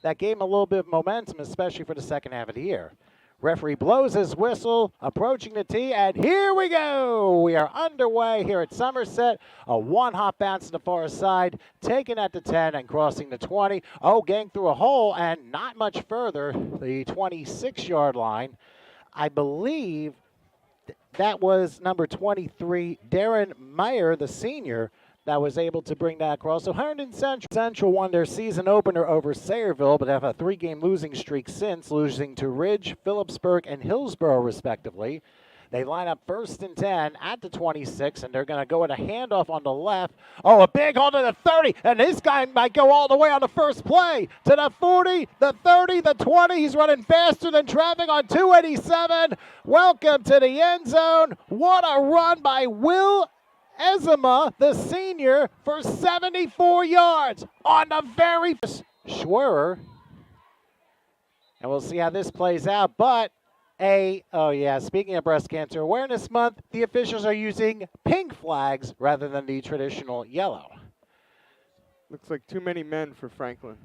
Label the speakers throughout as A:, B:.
A: that gave him a little bit of momentum, especially for the second half of the year. Referee blows his whistle, approaching the tee, and here we go. We are underway here at Somerset. A one-hop bounce to the far side, taken at the 10 and crossing the 20. Oh, getting through a hole and not much further, the 26-yard line. I believe that was number 23, Darren Meyer, the senior, that was able to bring that across. So Hunterdon Central won their season opener over Sayreville, but have a 3-game losing streak since, losing to Ridge, Phillipsburg, and Hillsborough, respectively. They line up 1st and 10 at the 26, and they're going to go with a handoff on the left. Oh, a big hold to the 30, and this guy might go all the way on the first play to the 40, the 30, the 20. He's running faster than traffic on 287. Welcome to the end zone. What a run by Will Ezema, the senior, for 74 yards on the very first Schwerer. And we'll see how this plays out. But speaking of Breast Cancer Awareness Month, the officials are using pink flags rather than the traditional yellow.
B: Looks like too many men for Franklin.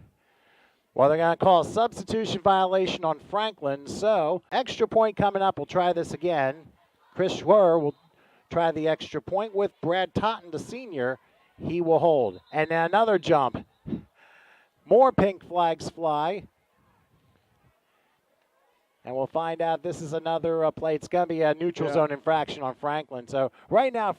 A: Well, they're going to call a substitution violation on Franklin. So, extra point coming up. We'll try this again. Chris Schwerer will try the extra point with Brad Totten, the senior. He will hold. And then another jump. More pink flags fly. And we'll find out this is another play. It's going to be a neutral zone infraction on Franklin. So right now,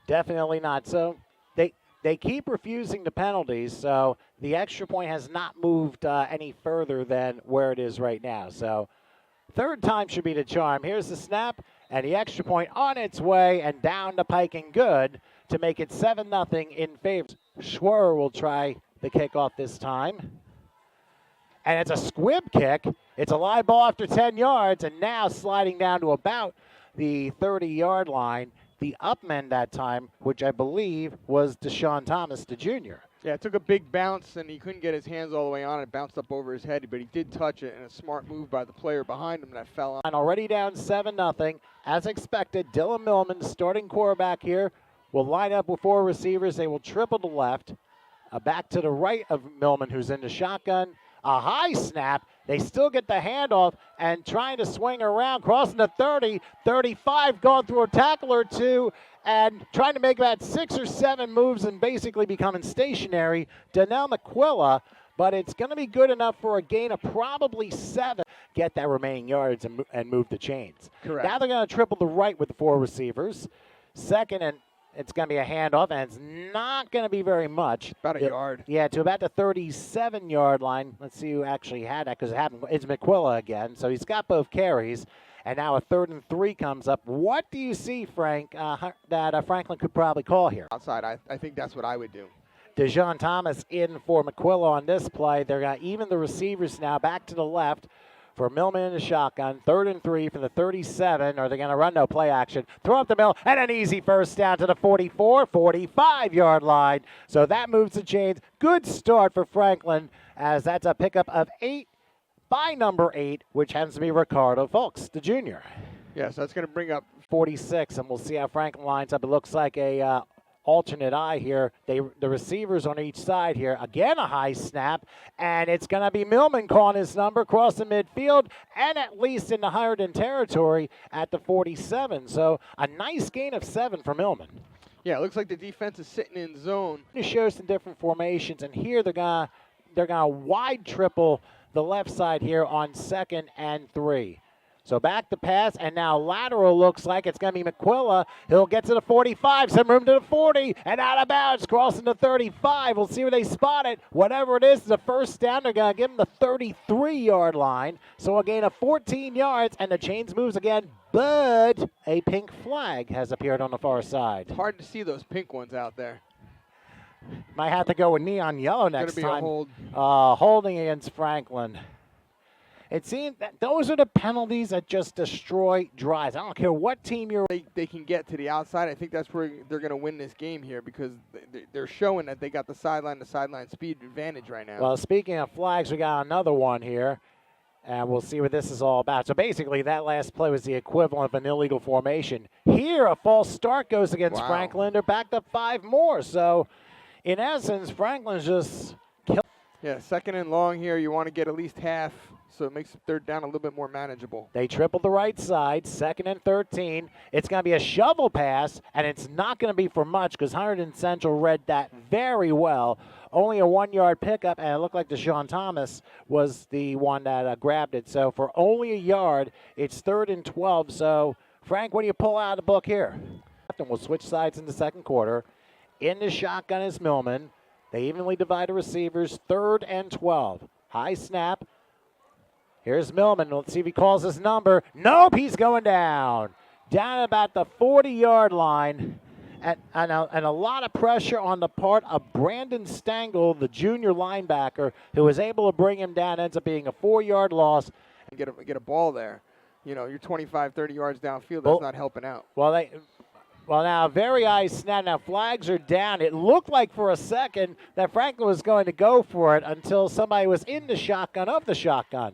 A: definitely not. So they keep refusing the penalties. So the extra point has not moved any further than where it is right now. So third time should be the charm. Here's the snap. And the extra point on its way and down the pike and good to make it 7-0 in favor. Schwerer will try the kickoff this time. And it's a squib kick. It's a live ball after 10 yards, and now sliding down to about the 30-yard line. The upman that time, which I believe was Deshaun Thomas, the junior.
B: Yeah, it took a big bounce, and he couldn't get his hands all the way on it. It bounced up over his head, but he did touch it, and a smart move by the player behind him that fell on.
A: Already down 7-0. As expected, Dylan Millman, starting quarterback here, will line up with 4 receivers. They will triple the left. Back to the right of Millman, who's in the shotgun. A high snap. They still get the handoff and trying to swing around, crossing the 30, 35, going through a tackle or two, and trying to make about 6 or 7 moves and basically becoming stationary. Donnell McQuilla, but it's going to be good enough for a gain of probably 7. Get that remaining yards and move the chains.
B: Correct.
A: Now they're going to triple the right with the 4 receivers. Second, and it's going to be a handoff, and it's not going to be very much.
B: About a yard.
A: Yeah, to about the 37-yard line. Let's see who actually had that, because it happened. It's McQuilla again, so he's got both carries. And now a 3rd and 3 comes up. What do you see, Frank, that Franklin could probably call here?
B: Outside, I think that's what I would do.
A: Deshaun Thomas in for McQuilla on this play. They're going to even the receivers now back to the left for Millman in the shotgun. 3rd and 3 from the 37. Are they going to run? No, play action. Throw up the middle, and an easy first down to the 44, 45-yard line. So that moves the chains. Good start for Franklin, as that's a pickup of 8 by number 8, which happens to be Ricardo Fulks, the junior.
B: Yeah, so that's going to bring up
A: 46, and we'll see how Franklin lines up. It looks like a alternate eye here. The receivers on each side here. Again, a high snap, and it's going to be Millman calling his number, crossing midfield, and at least in the Hunterdon territory at the 47. So a nice gain of 7 for Millman.
B: Yeah, it looks like the defense is sitting in zone.
A: To show some different formations, and here they're gonna wide triple the left side here on 2nd and 3. So back to pass, and now lateral looks like it's going to be McQuilla. He'll get to the 45, some room to the 40, and out of bounds, crossing the 35. We'll see where they spot it. Whatever it is, the first down, they're going to give him the 33-yard line. So a gain of 14 yards, and the chains moves again, but a pink flag has appeared on the far side.
B: It's hard to see those pink ones out there.
A: Might have to go with neon yellow next time.
B: Going to be a hold.
A: Holding against Franklin. It seems that those are the penalties that just destroy drives. I don't care what team you're.
B: They can get to the outside. I think that's where they're going to win this game here, because they're showing that they got the sideline speed advantage right now.
A: Well, speaking of flags, we got another one here, and we'll see what this is all about. So basically, that last play was the equivalent of an illegal formation. Here, a false start goes against Franklin. They're backed up 5 more. So, in essence, Franklin's just killed.
B: Yeah, 2nd and long here. You want to get at least half, so it makes 3rd down a little bit more manageable.
A: They tripled the right side, 2nd and 13. It's going to be a shovel pass, and it's not going to be for much because Hunterdon Central read that very well. Only a 1-yard pickup, and it looked like Deshaun Thomas was the one that grabbed it. So for only a yard, it's 3rd and 12. So, Frank, what do you pull out of the book here? We'll switch sides in the 2nd quarter. In the shotgun is Millman. They evenly divide the receivers, 3rd and 12. High snap. Here's Millman. Let's see if he calls his number. Nope, he's going down. Down about the 40-yard line. And a lot of pressure on the part of Brandon Stengel, the junior linebacker, who was able to bring him down. Ends up being a 4-yard loss.
B: And get a ball there. You know, you're 25, 30 yards downfield. That's not helping out.
A: Well, now, very high snap. Now, flags are down. It looked like for a second that Franklin was going to go for it until somebody was in the shotgun of the shotgun.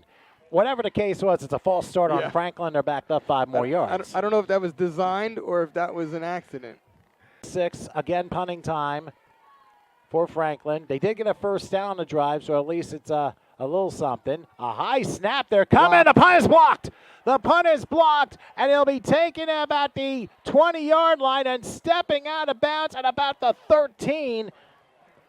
A: Whatever the case was, it's a false start on Franklin. They're backed up 5 more yards.
B: I don't know if that was designed or if that was an accident.
A: 6, again, punting time for Franklin. They did get a 1st down on the drive, so at least it's a little something. A high snap. They're coming. The punt is blocked. The punt is blocked, and it'll be taken at about the 20-yard line and stepping out of bounds at about the 13.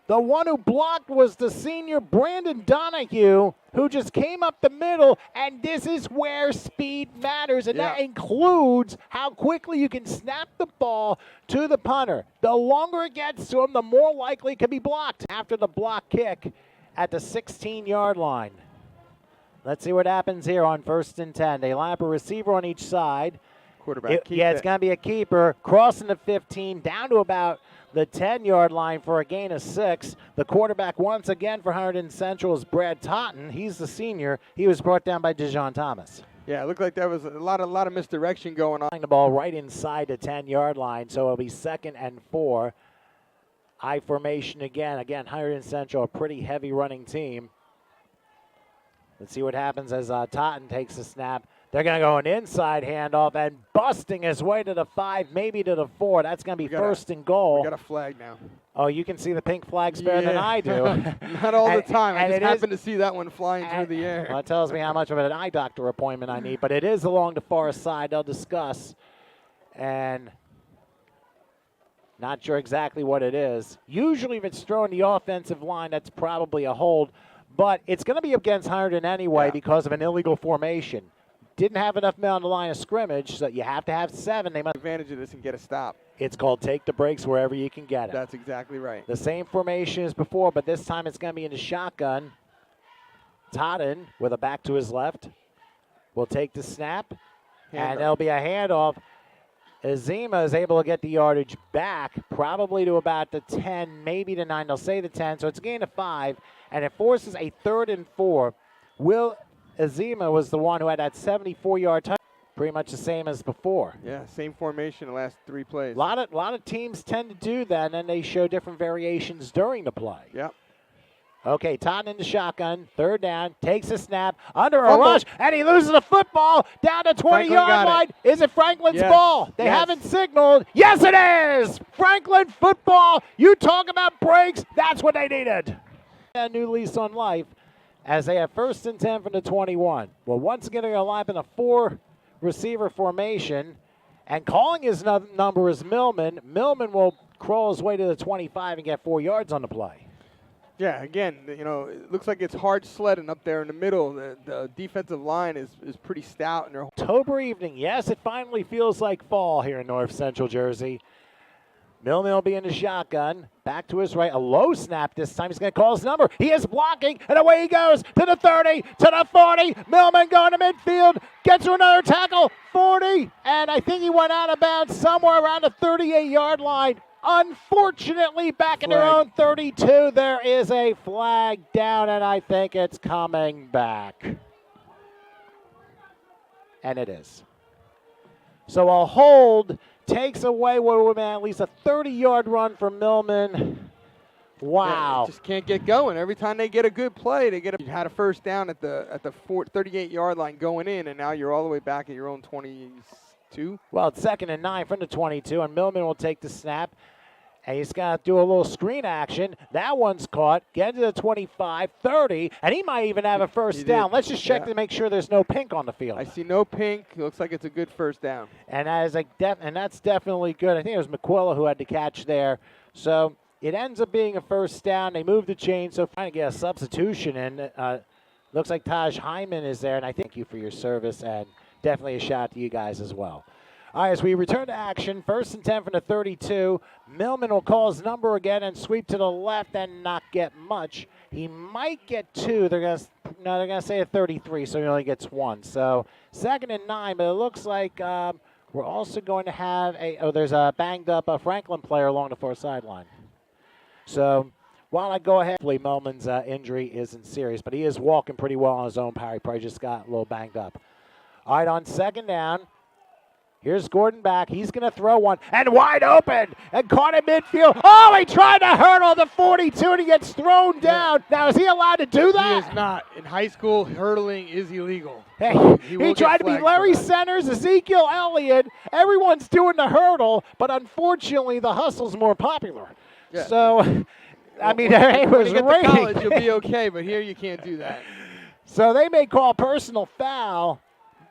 A: The one who blocked was the senior Brandon Donahue, who just came up the middle, and this is where speed matters, and that includes how quickly you can snap the ball to the punter. The longer it gets to him, the more likely it can be blocked after the block kick at the 16-yard line. Let's see what happens here on 1st and 10. They line up a receiver on each side.
B: Quarterback.
A: It's going to be a keeper. Crossing the 15, down to about the 10-yard line for a gain of 6. The quarterback once again for Hunterdon Central is Brad Totten. He's the senior. He was brought down by Deshaun Thomas.
B: Yeah, it looked like there was a lot of misdirection going on.
A: The ball right inside the 10-yard line, so it'll be 2nd and 4. I formation again. Again, Hunterdon Central, a pretty heavy running team. Let's see what happens as Totten takes the snap. They're going to go an inside handoff and busting his way to the 5, maybe to the 4. That's going to be 1st and goal.
B: We got a flag now.
A: Oh, you can see the pink flags better than I do.
B: Not all the time. I just happened to see that one flying through the air.
A: Well, it tells me how much of an eye doctor appointment I need. But it is along the far side. They'll discuss. And not sure exactly what it is. Usually if it's thrown the offensive line, that's probably a hold. But it's going to be against Hunterdon anyway because of an illegal formation. Didn't have enough men on the line of scrimmage, so you have to have 7. They must
B: advantage of this and get a stop.
A: It's called take the breaks wherever you can get it.
B: That's exactly right.
A: The same formation as before, but this time it's going to be in the shotgun. Totten with a back to his left will take the snap, and there'll be a handoff. Azima is able to get the yardage back, probably to about the 10, maybe the 9. They'll say the 10, so it's a gain of 5, and it forces a 3rd and 4. Will Azima was the one who had that 74-yard touchdown, pretty much the same as before.
B: Yeah, same formation the last 3 plays.
A: A lot of teams tend to do that, and then they show different variations during the play.
B: Yep.
A: Okay, Totten in the shotgun, 3rd down, takes a snap, under a rush, and he loses the football down to 20-yard line. Is it Franklin's ball? They haven't signaled. Yes, it is! Franklin football. You talk about breaks. That's what they needed. A new lease on life as they have 1st and 10 from the 21. Well, once again, they're going to line up in a 4-receiver formation, and calling his number is Millman. Millman will crawl his way to the 25 and get 4 yards on the play.
B: Yeah, again, you know, it looks like it's hard sledding up there in the middle. The defensive line is pretty stout. And
A: October evening, yes, it finally feels like fall here in North Central Jersey. Millman will be in the shotgun. Back to his right. A low snap this time. He's going to call his number. He is blocking, and away he goes to the 30, to the 40. Millman going to midfield. Gets to another tackle. 40, and I think he went out of bounds somewhere around the 38-yard line. Unfortunately, back in their own 32, there is a flag down, and I think it's coming back. And it is. So a hold takes away what would have been at least a 30-yard run for Millman. Wow.
B: Yeah, just can't get going. Every time they get a good play, you had a 1st down at the 38-yard line going in, and now you're all the way back at your own 22.
A: Well, it's 2nd and 9 from the 22, and Millman will take the snap. And he's got to do a little screen action. That one's caught. Get to the 25, 30, and he might even have a first down. Let's just check to make sure there's no pink on the field.
B: I see no pink. Looks like it's a good first down.
A: And that's definitely good. I think it was McQuilla who had the catch there. So it ends up being a first down. They move the chain, so trying to get a substitution in. Looks like Taj Hyman is there, and I thank you for your service, and definitely a shout out to you guys as well. All right, as we return to action, 1st and 10 from the 32. Millman will call his number again and sweep to the left and not get much. He might get 2. They're gonna say a 33, so he only gets 1. So 2nd and 9, but it looks like we're also going to have there's a banged up Franklin player along the far sideline. So while I go ahead, hopefully Millman's injury isn't serious, but he is walking pretty well on his own power. He probably just got a little banged up. All right, on 2nd down. Here's Gordon back. He's going to throw one. And wide open. And caught in midfield. Oh, he tried to hurdle the 42, and he gets thrown down. Now, is he allowed to do that?
B: He is not. In high school, hurtling is illegal.
A: Hey, he tried to be Larry Centers, Ezekiel Elliott. Everyone's doing the hurdle, but unfortunately, the hustle's more popular.
B: Yeah.
A: So, I mean, it was
B: when you get to college, you'll be okay, but here you can't do that.
A: So they may call personal foul.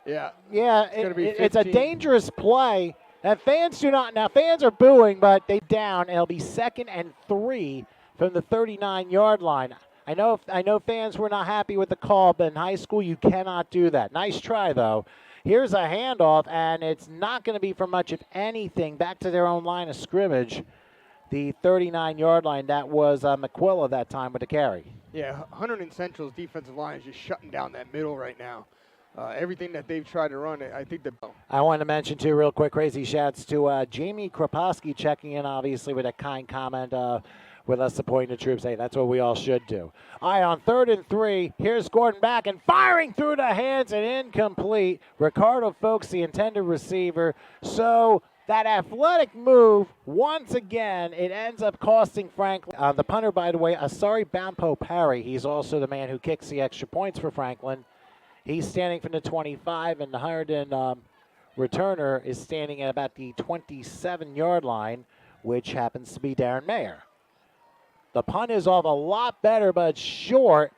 B: Yeah.
A: Yeah, it's a dangerous play. And fans do not. Now, fans are booing, but they down. And it'll be 2nd and 3 from the 39-yard line. I know fans were not happy with the call, but in high school, you cannot do that. Nice try, though. Here's a handoff, and it's not going to be for much, if anything, back to their own line of scrimmage. The 39-yard line, that was McQuilla that time with the carry.
B: Yeah, Hunterdon Central's defensive line is just shutting down that middle right now. Everything that they've tried to run, I think
A: I wanted to mention, too, real quick, crazy shouts to Jamie Kropowski checking in, obviously, with a kind comment with us supporting the troops. Hey, that's what we all should do. All right, on 3rd and 3, here's Gordon back and firing through the hands and incomplete. Ricardo Folks, the intended receiver. So that athletic move, once again, it ends up costing Franklin. The punter, by the way, Asari Bampo Parry. He's also the man who kicks the extra points for Franklin. He's standing from the 25, and the Hunterdon returner is standing at about the 27-yard line, which happens to be Darren Mayer. The punt is off a lot better, but it's short,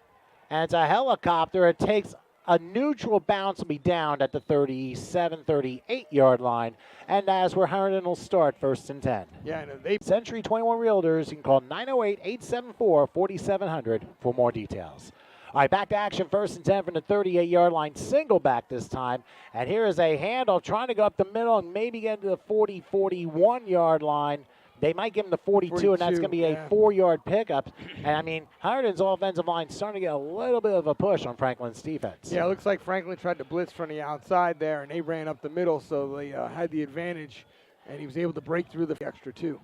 A: and it's a helicopter. It takes a neutral bounce to be down at the 37, 38-yard line, and that's where Hunterdon will start 1st and 10.
B: Yeah,
A: Century 21 Realtors, you can call 908-874-4700 for more details. All right, back to action, 1st and 10 from the 38-yard line, single back this time. And here is a handoff trying to go up the middle and maybe get to the 40, 41-yard line. They might give him the 42, and that's going to be a 4-yard pickup. And, I mean, Hunterdon's offensive line starting to get a little bit of a push on Franklin's defense.
B: Yeah, it looks like Franklin tried to blitz from the outside there, and they ran up the middle, so they had the advantage, and he was able to break through the extra 2.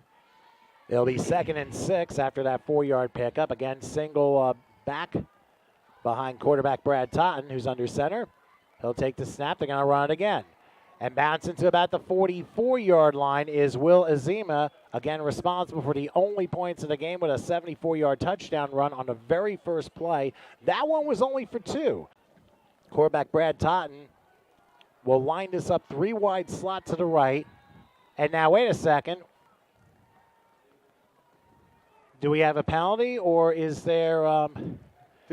A: It'll be 2nd and 6 after that 4-yard pickup. Again, single back behind quarterback Brad Totten, who's under center. He'll take the snap. They're going to run it again. And bouncing to about the 44-yard line is Will Azima, again responsible for the only points of the game with a 74-yard touchdown run on the very first play. That one was only for 2. Quarterback Brad Totten will line this up 3 wide slot to the right. And now, wait a second. Do we have a penalty, or is there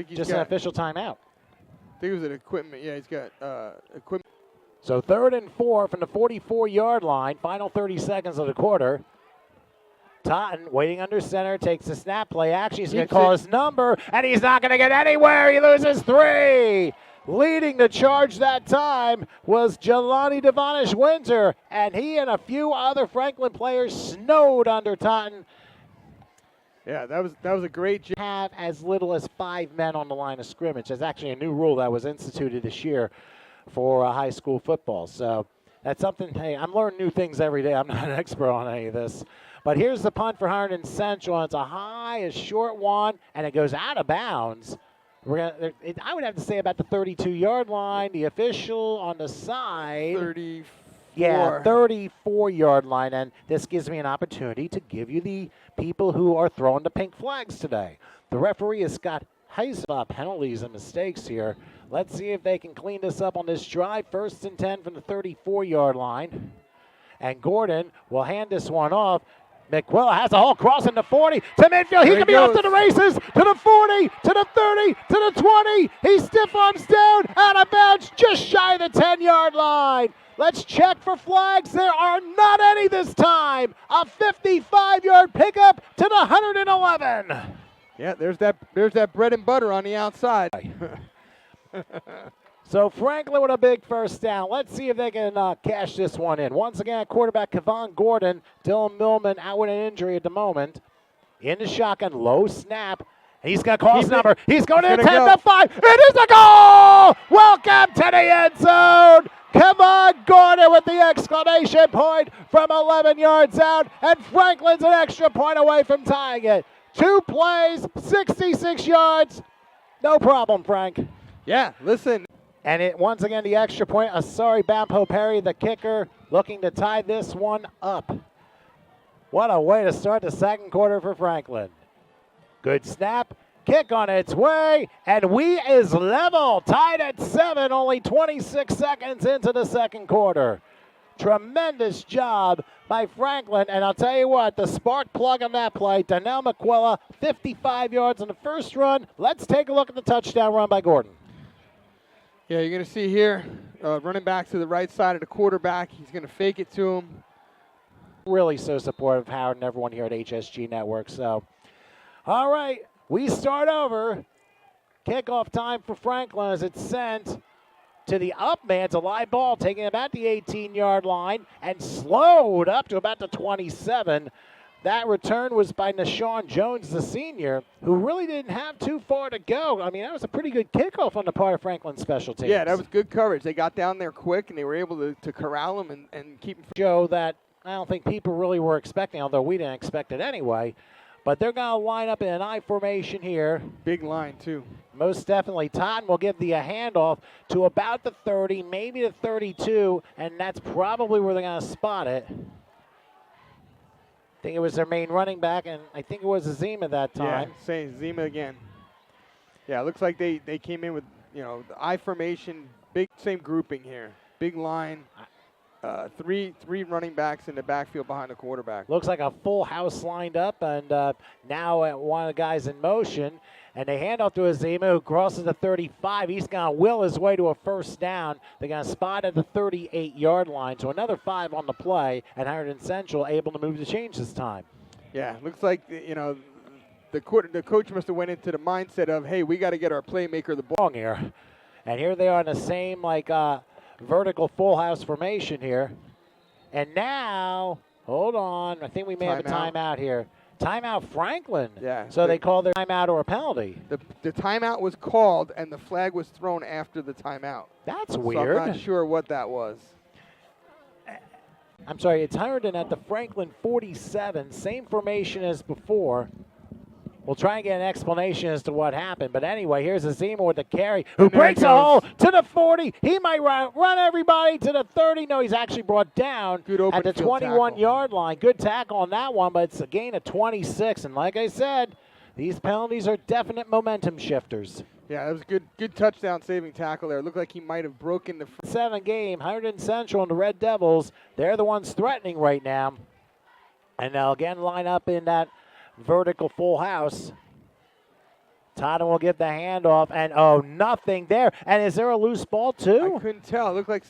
A: just an official timeout?
B: I think it was an equipment. Yeah, he's got equipment.
A: So 3rd and 4 from the 44-yard line. Final 30 seconds of the quarter. Totten waiting under center, takes the snap play. Actually, he's going to call his number, and he's not going to get anywhere. He loses 3. Leading the charge that time was Jelani Devonish Winter, and he and a few other Franklin players snowed under Totten.
B: Yeah, that was a great job.
A: Have as little as 5 men on the line of scrimmage. That's actually a new rule that was instituted this year for high school football. So that's something, hey, I'm learning new things every day. I'm not an expert on any of this. But here's the punt for Hunterdon Central. It's a high, a short one, and it goes out of bounds. I would have to say about the 32-yard line. The official on the side.
B: 34.
A: Yeah, 34-yard line. And this gives me an opportunity to give you the people who are throwing the pink flags today. The referee has got penalties and mistakes here. Let's see if they can clean this up on this drive. 1st and 10 from the 34-yard line. And Gordon will hand this one off. McQuilla has a hole crossing the 40 to midfield. He can be off to the races, to the 40, to the 30, to the 20. He stiff arms down, out of bounds, just shy of the 10-yard line. Let's check for flags. There are not any this time. A 55-yard pickup to the 111.
B: Yeah, there's that bread and butter on the outside.
A: So Franklin with a big first down. Let's see if they can cash this one in. Once again, quarterback Kevon Gordon. Dylan Millman out with an injury at the moment. In the shotgun, low snap. He's going to call his number. He's going to attempt the 5. It is a goal! Welcome to the end zone. Kevon Gordon with the exclamation point from 11 yards out. And Franklin's an extra point away from tying it. 2 plays, 66 yards. No problem, Frank.
B: Yeah, listen.
A: And it once again the extra point. Sorry, Bampo Perry, the kicker, looking to tie this one up. What a way to start the second quarter for Franklin. Good snap, kick on its way, and we is level, tied at 7, only 26 seconds into the second quarter. Tremendous job by Franklin, and I'll tell you what, the spark plug on that play, Donnell McQuilla, 55 yards on the first run. Let's take a look at the touchdown run by Gordon.
B: Yeah, you're going to see here, running back to the right side of the quarterback. He's going to fake it to him.
A: Really so supportive of Howard and everyone here at HSG Network. So, all right, we start over. Kickoff time for Franklin as it's sent to the up man. It's a live ball taking about the 18-yard line and slowed up to about the 27. That return was by Nashawn Jones, the senior, who really didn't have too far to go. I mean, that was a pretty good kickoff on the part of Franklin's special teams.
B: Yeah, that was good coverage. They got down there quick, and they were able to corral him and keep him.
A: Joe, that I don't think people really were expecting, although we didn't expect it anyway. But they're going to line up in an I formation here.
B: Big line, too.
A: Most definitely. Totten will give the handoff to about the 30, maybe the 32, and that's probably where they're going to spot it. I think it was their main running back, and I think it was Azima that time.
B: Yeah, same Azima again. Yeah, it looks like they came in with, the I formation, same grouping here. Big line, three running backs in the backfield behind the quarterback.
A: Looks like a full house lined up, and now one of the guys in motion, and they hand off to Azima, who crosses the 35. He's going to will his way to a first down. They're going to spot at the 38-yard line, so another 5 on the play, and Hunterdon Central able to move the change this time.
B: Yeah, looks like, the coach must have went into the mindset of, hey, we got to get our playmaker the ball
A: here. And here they are in the same, vertical full house formation here. And now, hold on, I think we may have a timeout here. Timeout Franklin.
B: Yeah.
A: So they call their timeout or a penalty.
B: The timeout was called, and the flag was thrown after the timeout.
A: That's weird.
B: So I'm not sure what that was.
A: I'm sorry, it's Hunterdon at the Franklin 47, same formation as before. We'll try and get an explanation as to what happened. But anyway, here's Azima with the carry, who breaks a hole to the 40. He might run everybody to the 30. No, he's actually brought down at the 21-yard line. Good tackle on that one, but it's a gain of 26. And like I said, these penalties are definite momentum shifters.
B: Yeah, that was a good touchdown saving tackle there. It looked like he might have broken the
A: 7 game. Hunterdon Central and the Red Devils, they're the ones threatening right now. And they'll again line up in that vertical full house. Totten will give the handoff, and nothing there. And is there a loose ball too?
B: I couldn't tell. It looked like.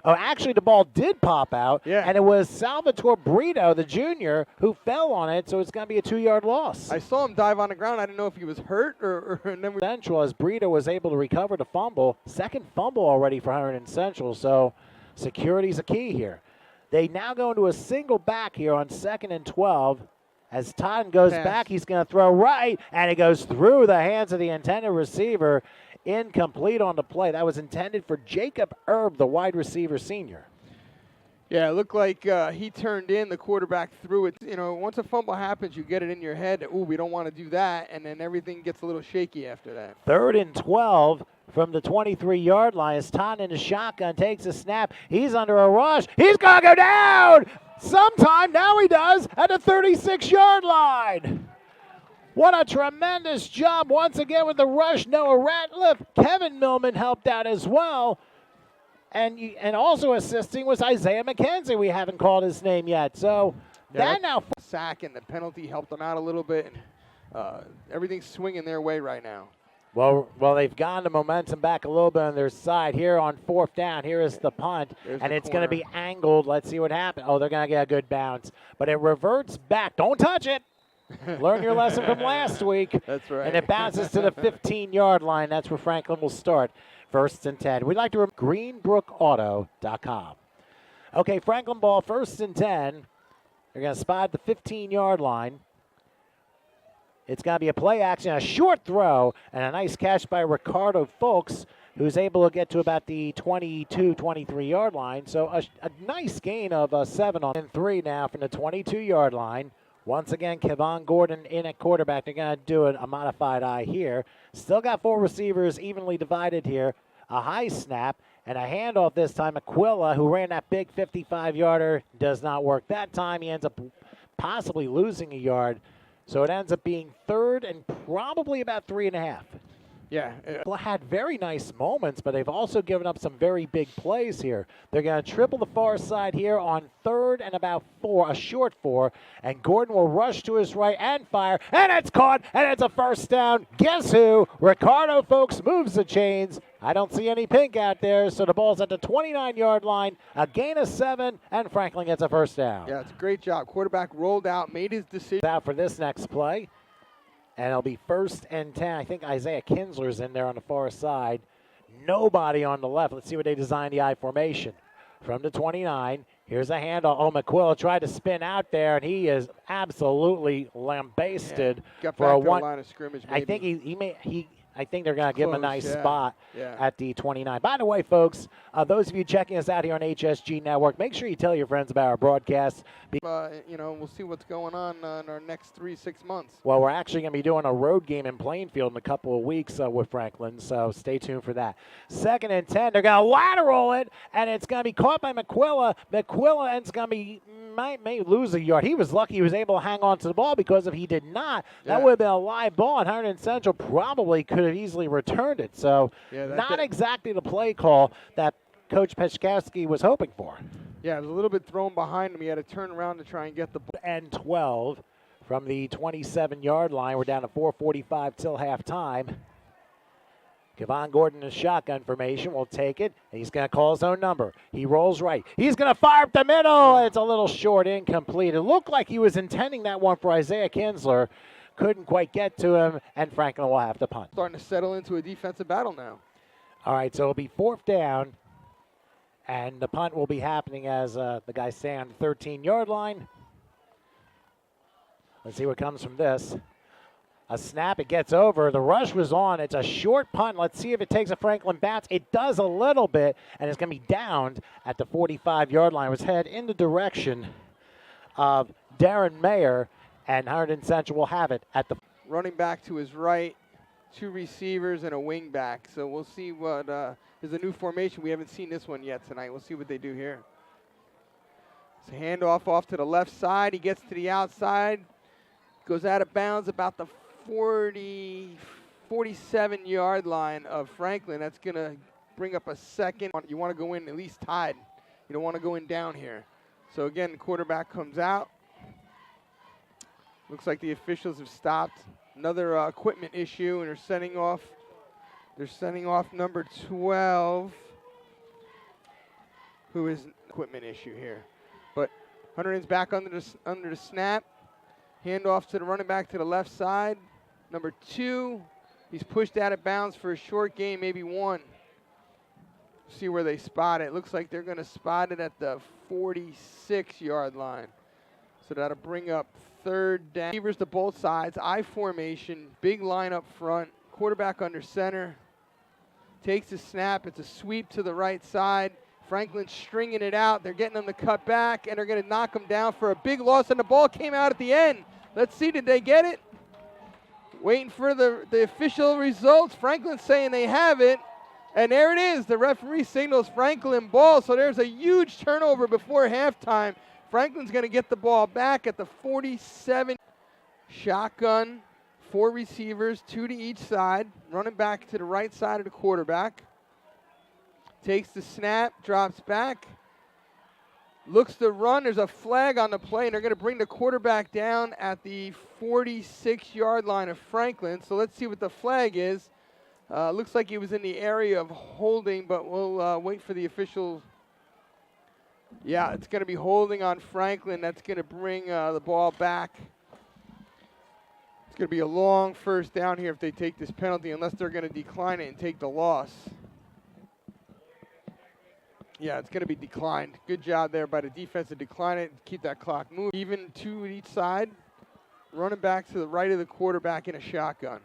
A: Actually, the ball did pop out,
B: yeah.
A: And it was Salvatore Brito, the junior, who fell on it. So it's going to be a 2-yard loss.
B: I saw him dive on the ground. I didn't know if he was hurt or then
A: Central, as Brito was able to recover the fumble. Second fumble already for Hunterdon Central. So security's a key here. They now go into a single back here on 2nd and 12. As Totten goes back, he's going to throw right, and it goes through the hands of the intended receiver. Incomplete on the play. That was intended for Jacob Erb, the wide receiver senior.
B: Yeah, it looked like he turned in, the quarterback threw it. Once a fumble happens, you get it in your head, ooh, we don't want to do that, and then everything gets a little shaky after that.
A: 3rd and 12 from the 23-yard line as Totten in the shotgun takes a snap. He's under a rush. He's going to go down sometime. Now he does at the 36-yard line. What a tremendous job once again with the rush. Noah Ratliff, Kevin Millman helped out as well. And also assisting was Isaiah McKenzie. We haven't called his name yet. So
B: Yeah,
A: that now
B: sack and the penalty helped them out a little bit, and everything's swinging their way right now.
A: Well, they've gotten the momentum back a little bit on their side here on 4th down. Here is the punt, and it's going to be angled. Let's see what happens. Oh, they're going to get a good bounce, but it reverts back. Don't touch it. Learn your lesson from last week.
B: That's right.
A: And it bounces to the 15-yard line. That's where Franklin will start. 1st and 10. We'd like to remember greenbrookauto.com. Okay, Franklin ball, 1st and 10. They're going to spot the 15-yard line. It's going to be a play action, a short throw, and a nice catch by Ricardo Folks, who's able to get to about the 22, 23-yard line. So a nice gain of 7 on 3 now from the 22-yard line. Once again, Kevon Gordon in at quarterback. They're going to do a modified eye here. Still got 4 receivers evenly divided here. A high snap and a handoff this time. Aquila, who ran that big 55-yarder, does not work that time. He ends up possibly losing a yard. So it ends up being 3rd and probably about 3.5.
B: Yeah.
A: Had very nice moments, but they've also given up some very big plays here. They're going to triple the far side here on 3rd and about 4, a short 4, and Gordon will rush to his right and fire, and it's caught, and it's a 1st down. Guess who? Ricardo Folks moves the chains. I don't see any pink out there, so the ball's at the 29-yard line, a gain of 7, and Franklin gets a 1st down.
B: Yeah, it's a great job. Quarterback rolled out, made his decision.
A: Out for this next play. And it'll be 1st and 10. I think Isaiah Kinsler's in there on the far side. Nobody on the left. Let's see what they designed the I formation. From the 29, here's a handoff. Oh, McQuilla tried to spin out there, and he is absolutely lambasted
B: Got
A: for
B: back
A: a
B: to the
A: one.
B: line of scrimmage. Maybe.
A: I think they're going to give him a nice spot
B: Yeah.
A: at the 29. By the way, folks, those of you checking us out here on HSG Network, make sure you tell your friends about our broadcasts.
B: We'll see what's going on in our next 3-6 months.
A: Well, we're actually going to be doing a road game in Plainfield in a couple of weeks with Franklin, so stay tuned for that. 2nd and 10, they're going to lateral it, and it's going to be caught by McQuilla. McQuilla is going to be may lose a yard. He was lucky he was able to hang on to the ball, because if he did not, that would have been a live ball, and Hunterdon Central probably could have easily returned it. So not exactly the play call that Coach Peczkowski was hoping for.
B: Yeah, it was a little bit thrown behind him. He had to turn around to try and get the ball.
A: And 12 from the 27-yard line. We're down to 4:45 till halftime. Kevon Gordon in shotgun formation will take it, and he's going to call his own number. He rolls right. He's going to fire up the middle. It's a little short, incomplete. It looked like he was intending that one for Isaiah Kinsler. Couldn't quite get to him, and Franklin will have to punt.
B: Starting to settle into a defensive battle now.
A: All right, so it'll be 4th down, and the punt will be happening as the guys stay on the 13-yard line. Let's see what comes from this. A snap, it gets over. The rush was on. It's a short punt. Let's see if it takes a Franklin bounce. It does a little bit, and it's going to be downed at the 45-yard line. It was headed in the direction of Darren Mayer, and Hunterdon Central will have it at the
B: running back to his right, 2 receivers and a wing back. So we'll see what is a new formation. We haven't seen this one yet tonight. We'll see what they do here. It's a handoff off to the left side. He gets to the outside, goes out of bounds about the 47-yard line of Franklin. That's going to bring up a 2nd. You want to go in at least tied. You don't want to go in down here. So again, the quarterback comes out. Looks like the officials have stopped. Another equipment issue, and they're sending off number 12, who is an equipment issue here. But Hunterdon's back under the snap. Handoff to the running back to the left side. Number 2, he's pushed out of bounds for a short gain, maybe 1. See where they spot it. Looks like they're going to spot it at the 46-yard line. So that'll bring up 3rd down. Receivers to both sides. I formation. Big line up front. Quarterback under center. Takes the snap. It's a sweep to the right side. Franklin's stringing it out. They're getting them to cut back, and they're going to knock him down for a big loss, and the ball came out at the end. Let's see, did they get it? Waiting for the official results. Franklin's saying they have it, and there it is. The referee signals Franklin ball, so there's a huge turnover before halftime. Franklin's going to get the ball back at the 47. Shotgun, 4 receivers, 2 to each side. Running back to the right side of the quarterback. Takes the snap, drops back. looks to run. There's a flag on the play, and they're going to bring the quarterback down at the 46-yard line of Franklin. So let's see what the flag is. Looks like he was in the area of holding, but we'll wait for the officials. Yeah, it's going to be holding on Franklin. That's going to bring the ball back. It's going to be a long first down here if they take this penalty, unless they're going to decline it and take the loss. Yeah, it's going to be declined. Good job there by the defense to decline it and keep that clock moving. Even two each side. Running back to the right of the quarterback in a shotgun.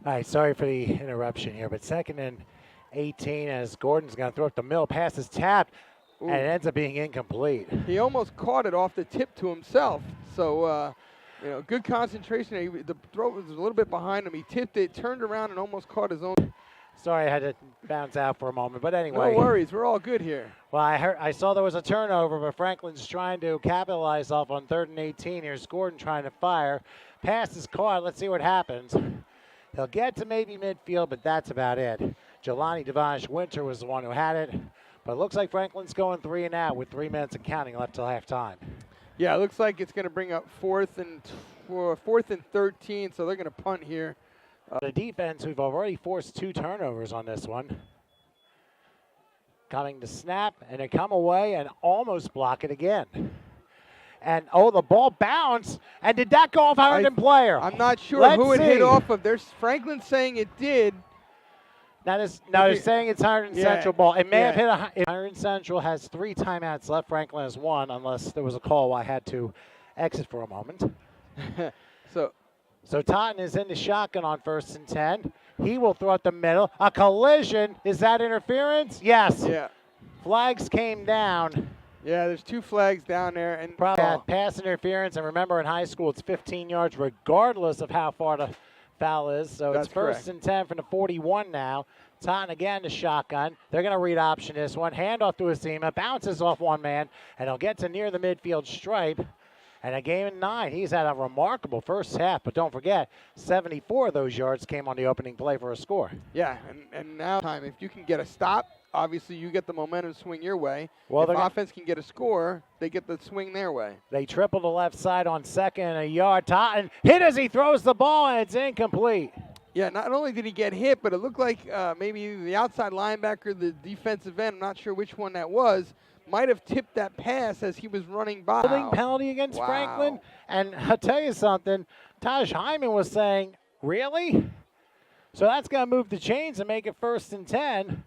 A: All right, sorry for the interruption here, but 2nd and 18 as Gordon's going to throw up the middle. Pass is tapped, and it ends up being incomplete.
B: He almost caught it off the tip to himself. So, good concentration. The throw was a little bit behind him. He tipped it, turned around, and almost caught his own.
A: Sorry, I had to bounce out for a moment, but anyway.
B: No worries. We're all good here.
A: Well, I saw there was a turnover, but Franklin's trying to capitalize off on 3rd and 18. Here's Gordon trying to fire. Pass is caught. Let's see what happens. He'll get to maybe midfield, but that's about it. Jelani Devange Winter was the one who had it, but it looks like Franklin's going 3 and out with 3 minutes and counting left till halftime.
B: Yeah, it looks like it's going to bring up 4th and 13, so they're going to punt here.
A: The defense, who've already forced 2 turnovers on this one. Coming to snap, and they come away and almost block it again. And, the ball bounced. And did that go off Hunterdon player?
B: I'm not sure who it hit off of. There's Franklin saying it did.
A: They're saying it's Hunterdon Central ball. It may have hit Hunterdon Central has 3 timeouts left. Franklin has 1, unless there was a call I had to exit for a moment. So Totten is in the shotgun on 1st and 10. He will throw it the middle. A collision. Is that interference? Yes.
B: Yeah.
A: Flags came down.
B: Yeah, there's 2 flags down there. And
A: probably pass interference. And remember, in high school, it's 15 yards regardless of how far the foul is. So it's 1st and 10 from the 41 now. Totten again to shotgun. They're going to read option this one. Handoff to Asima. Bounces off one man. And he'll get to near the midfield stripe. And a game in 9. He's had a remarkable first half, but don't forget, 74 of those yards came on the opening play for a score.
B: Yeah, and now time, if you can get a stop, obviously you get the momentum swing your way.
A: Well,
B: if offense can get a score, they get the swing their way.
A: They triple the left side on 2nd and a yard. Totten hit as he throws the ball, and it's incomplete.
B: Yeah, not only did he get hit, but it looked like maybe the outside linebacker, the defensive end, I'm not sure which one that was, might have tipped that pass as he was running by.
A: Holding penalty against Franklin. And I'll tell you something, Taj Hyman was saying, really? So that's going to move the chains and make it 1st and 10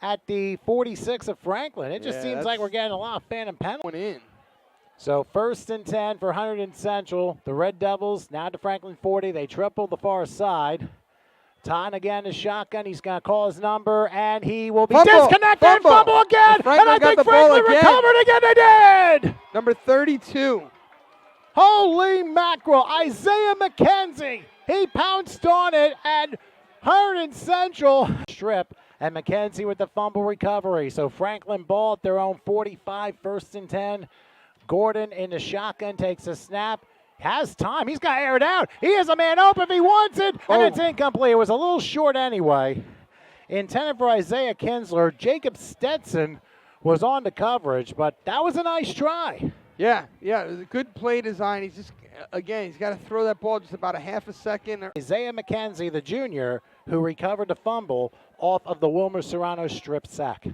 A: at the 46 of Franklin. It just seems like we're getting a lot of phantom penalties. So 1st and 10 for Hunterdon Central. The Red Devils now to Franklin 40. They triple the far side. Totten again is shotgun. He's going to call his number, and he will be disconnected. Fumble again. And I think Franklin recovered again. They did.
B: Number 32.
A: Holy mackerel. Isaiah McKenzie. He pounced on it, and Hunterdon Central strip. And McKenzie with the fumble recovery. So Franklin ball at their own 45, 1st and 10. Gordon in the shotgun takes a snap. Has time. He's got to air it out. He has a man open if he wants it, and it's incomplete. It was a little short anyway. Intended for Isaiah Kinsler. Jacob Stetson was on the coverage, but that was a nice try.
B: Yeah, it was a good play design. He's just, again, he's got to throw that ball just about a half a second.
A: Isaiah McKenzie, the junior, who recovered the fumble off of the Wilmer Serrano strip sack.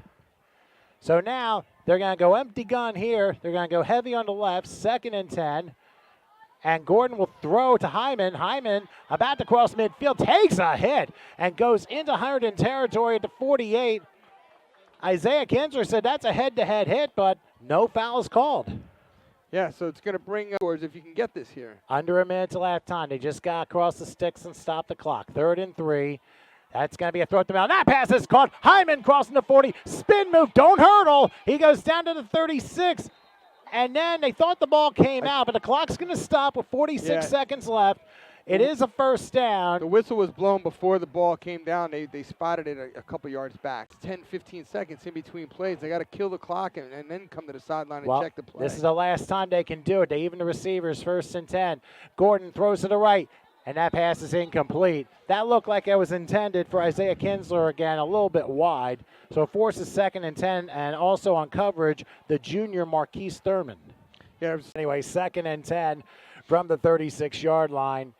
A: So now they're going to go empty gun here. They're going to go heavy on the left, 2nd and 10. And Gordon will throw to Hyman. Hyman about to cross midfield, takes a hit, and goes into Hunterdon territory at the 48. Isaiah Kinsler said that's a head-to-head hit, but no fouls called.
B: Yeah, so it's going to bring scores if you can get this here.
A: Under a minute to halftime. They just got across the sticks and stopped the clock. 3rd and 3. That's going to be a throw to the middle. That pass is caught. Hyman crossing the 40. Spin move. Don't hurdle. He goes down to the 36. And then they thought the ball came out, but the clock's going to stop with 46 seconds left. It is a 1st down.
B: The whistle was blown before the ball came down. They spotted it a couple yards back. 10, 15 seconds in between plays. They got to kill the clock and then come to the sideline and check the play.
A: This is the last time they can do it. They even the receivers, 1st and 10. Gordon throws to the right. and that pass is incomplete. That looked like it was intended for Isaiah Kinsler again, a little bit wide. So it forces 2nd and 10, and also on coverage, the junior Marquise Thurman.
B: Yeah.
A: Anyway, 2nd and 10 from the 36-yard line.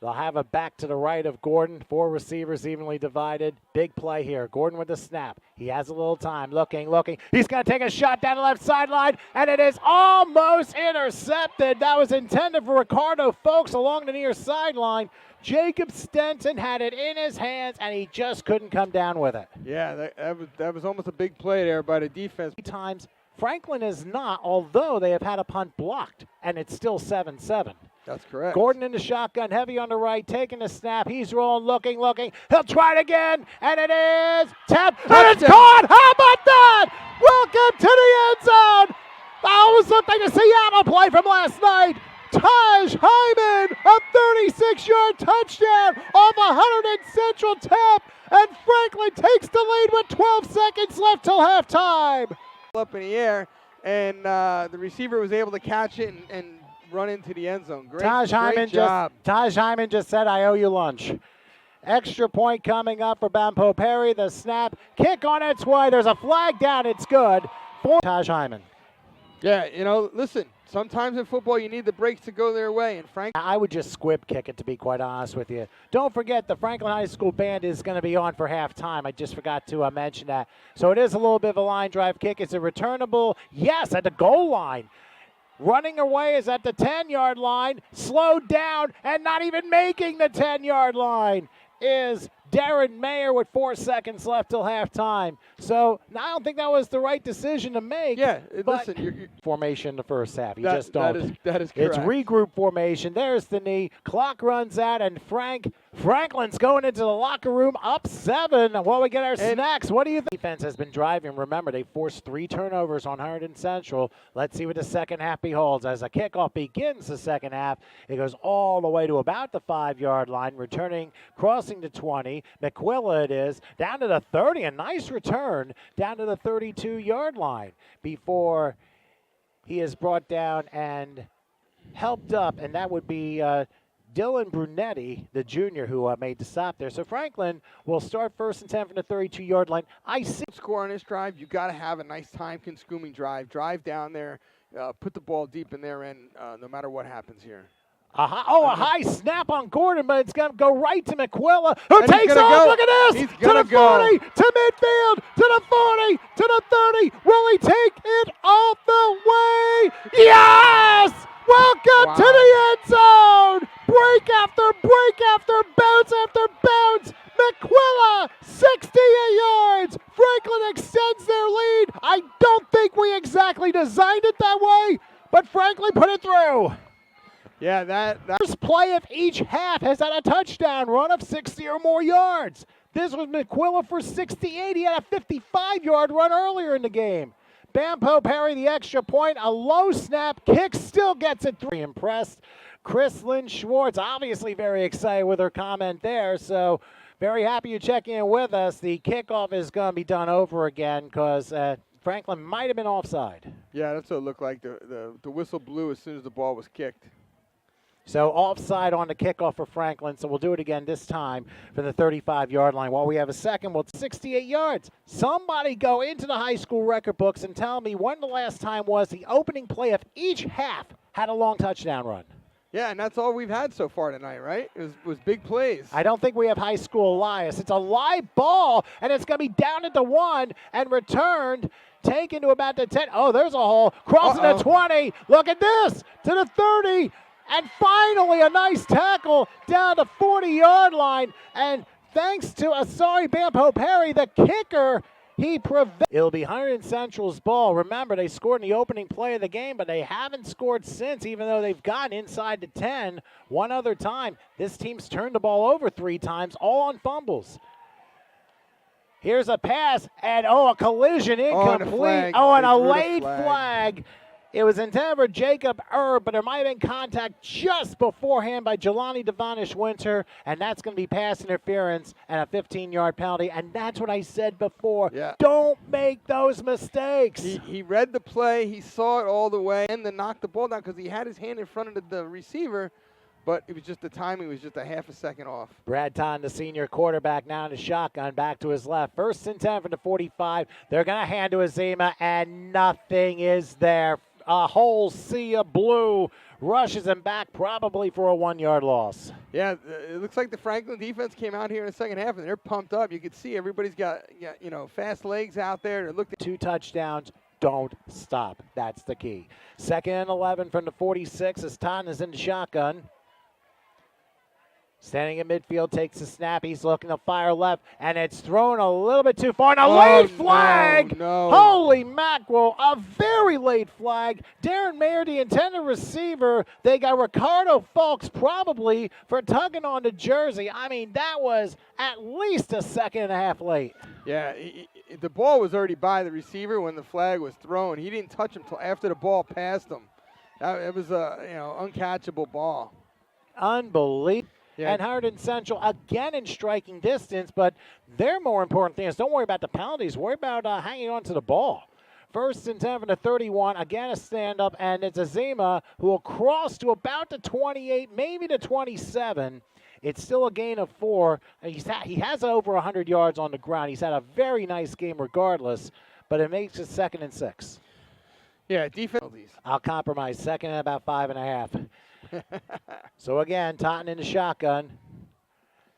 A: They'll have it back to the right of Gordon. 4 receivers evenly divided. Big play here. Gordon with the snap. He has a little time. Looking. He's going to take a shot down the left sideline, and it is almost intercepted. That was intended for Ricardo Folks along the near sideline. Jacob Stenton had it in his hands, and he just couldn't come down with it.
B: Yeah, that was almost a big play there by the defense.
A: Times Franklin is not, although they have had a punt blocked, and it's still 7-7.
B: That's correct.
A: Gordon in the shotgun, heavy on the right, taking the snap. He's rolling, looking. He'll try it again, and it is tapped, and it's caught. How about that? Welcome to the end zone. That was something to Seattle play from last night. Taj Hyman, a 36-yard touchdown off a Hunterdon Central tap, and Franklin takes the lead with 12 seconds left till halftime.
B: Up in the air, and the receiver was able to catch it and run into the end zone. Great job.
A: Taj Hyman just said, I owe you lunch. Extra point coming up for Bampo Perry. The snap, kick on its way. There's a flag down. It's good for Taj Hyman.
B: Yeah, listen, sometimes in football you need the breaks to go their way. And
A: I would just squib kick it, to be quite honest with you. Don't forget the Franklin High School band is going to be on for halftime. I just forgot to mention that. So it is a little bit of a line drive kick. It's a returnable, yes, at the goal line. Running away is at the 10-yard line, slowed down, and not even making the 10-yard line is Darren Mayer with 4 seconds left till halftime. So I don't think that was the right decision to make.
B: Yeah, listen, you're
A: formation in the first half. You just don't.
B: That is correct.
A: It's regroup formation. There's the knee. Clock runs out, and Franklin's going into the locker room up 7 while we get our snacks. What do you think? Defense has been driving. Remember, they forced 3 turnovers on Hunterdon Central. Let's see what the second half beholds. As the kickoff begins the second half, it goes all the way to about the 5-yard line, returning, crossing to 20. McQuilla it is, down to the 30. A nice return down to the 32-yard line before he is brought down and helped up, and that would be Dylan Brunetti, the junior, who made the stop there. So Franklin will start 1st and 10 from the 32-yard line. I see.
B: Score on this drive, you got to have a nice time-consuming drive. Drive down there, put the ball deep in their end, no matter what happens here.
A: A high snap on Gordon, but it's going to go right to McQuilla, who takes off. Look at this. To the 40, to midfield, to the 40, to the 30. Will he take it off the way? Yes! Welcome to the end zone. Break after break after bounce. McQuilla, 68 yards. Franklin extends their lead. I don't think we exactly designed it that way, but Franklin put it through.
B: Yeah, that
A: first play of each half has had a touchdown run of 60 or more yards. This was McQuilla for 68. He had a 55-yard run earlier in the game. Bampo Perry, the extra point, a low snap kick, still gets it 3. Impressed. Chris Lynn Schwartz, obviously very excited with her comment there, so very happy you're checking in with us. The kickoff is going to be done over again because Franklin might have been offside.
B: Yeah, that's what it looked like. The whistle blew as soon as the ball was kicked.
A: So offside on the kickoff for Franklin, so we'll do it again this time for the 35-yard line. While we have a second, well, 68 yards. Somebody go into the high school record books and tell me when the last time was the opening play of each half had a long touchdown run.
B: Yeah, and that's all we've had so far tonight, right? It was big plays.
A: I don't think we have high school Elias. It's a live ball, and it's going to be down at the 1 and returned, taken to about the 10. Oh, there's a hole. Crossing the 20. Look at this. To the 30. And finally, a nice tackle down the 40-yard line. And thanks to Bampo Perry, the kicker, it'll be Hunterdon Central's ball. Remember, they scored in the opening play of the game, but they haven't scored since, even though they've gotten inside the 10 one other time. This team's turned the ball over 3 times, all on fumbles. Here's a pass, and a collision incomplete. And a late flag. It was intended for Jacob Erb, but there might have been contact just beforehand by Jelani Devonish Winter, and that's going to be pass interference and a 15-yard penalty. And that's what I said before.
B: Yeah.
A: Don't make those mistakes.
B: He read the play, he saw it all the way, and then knocked the ball down because he had his hand in front of the receiver. but it was just the timing was just a half a second off.
A: Brad Totten, the senior quarterback, now in the shotgun, back to his left. 1st and 10 from the 45. They're going to hand to Azima, and nothing is there. A whole sea of blue rushes him back, probably for a 1-yard loss.
B: Yeah, it looks like the Franklin defense came out here in the second half, and they're pumped up. You can see everybody's got fast legs out there. They're looking
A: 2 touchdowns. Don't stop. That's the key. 2nd and 11 from the 46 as Totten is in the shotgun. Standing in midfield, takes the snap. He's looking to fire left, and it's thrown a little bit too far. And a late flag!
B: No.
A: Holy mackerel, a very late flag. Darren Mayer, the intended receiver. They got Ricardo Fulks probably for tugging on the jersey. I mean, that was at least a second and a half late.
B: Yeah, the ball was already by the receiver when the flag was thrown. He didn't touch him until after the ball passed him. It was a uncatchable ball.
A: Unbelievable.
B: Yeah.
A: And Hunterdon Central again in striking distance, but their more important thing is don't worry about the penalties. Worry about hanging on to the ball. 1st and 10 from the 31. Again, a stand-up, and it's Azima who will cross to about the 28, maybe the 27. It's still a gain of 4. He has over 100 yards on the ground. He's had a very nice game regardless, but it makes it 2nd and 6.
B: Yeah, defense.
A: I'll compromise. 2nd and about 5.5. So again, Totten in the shotgun.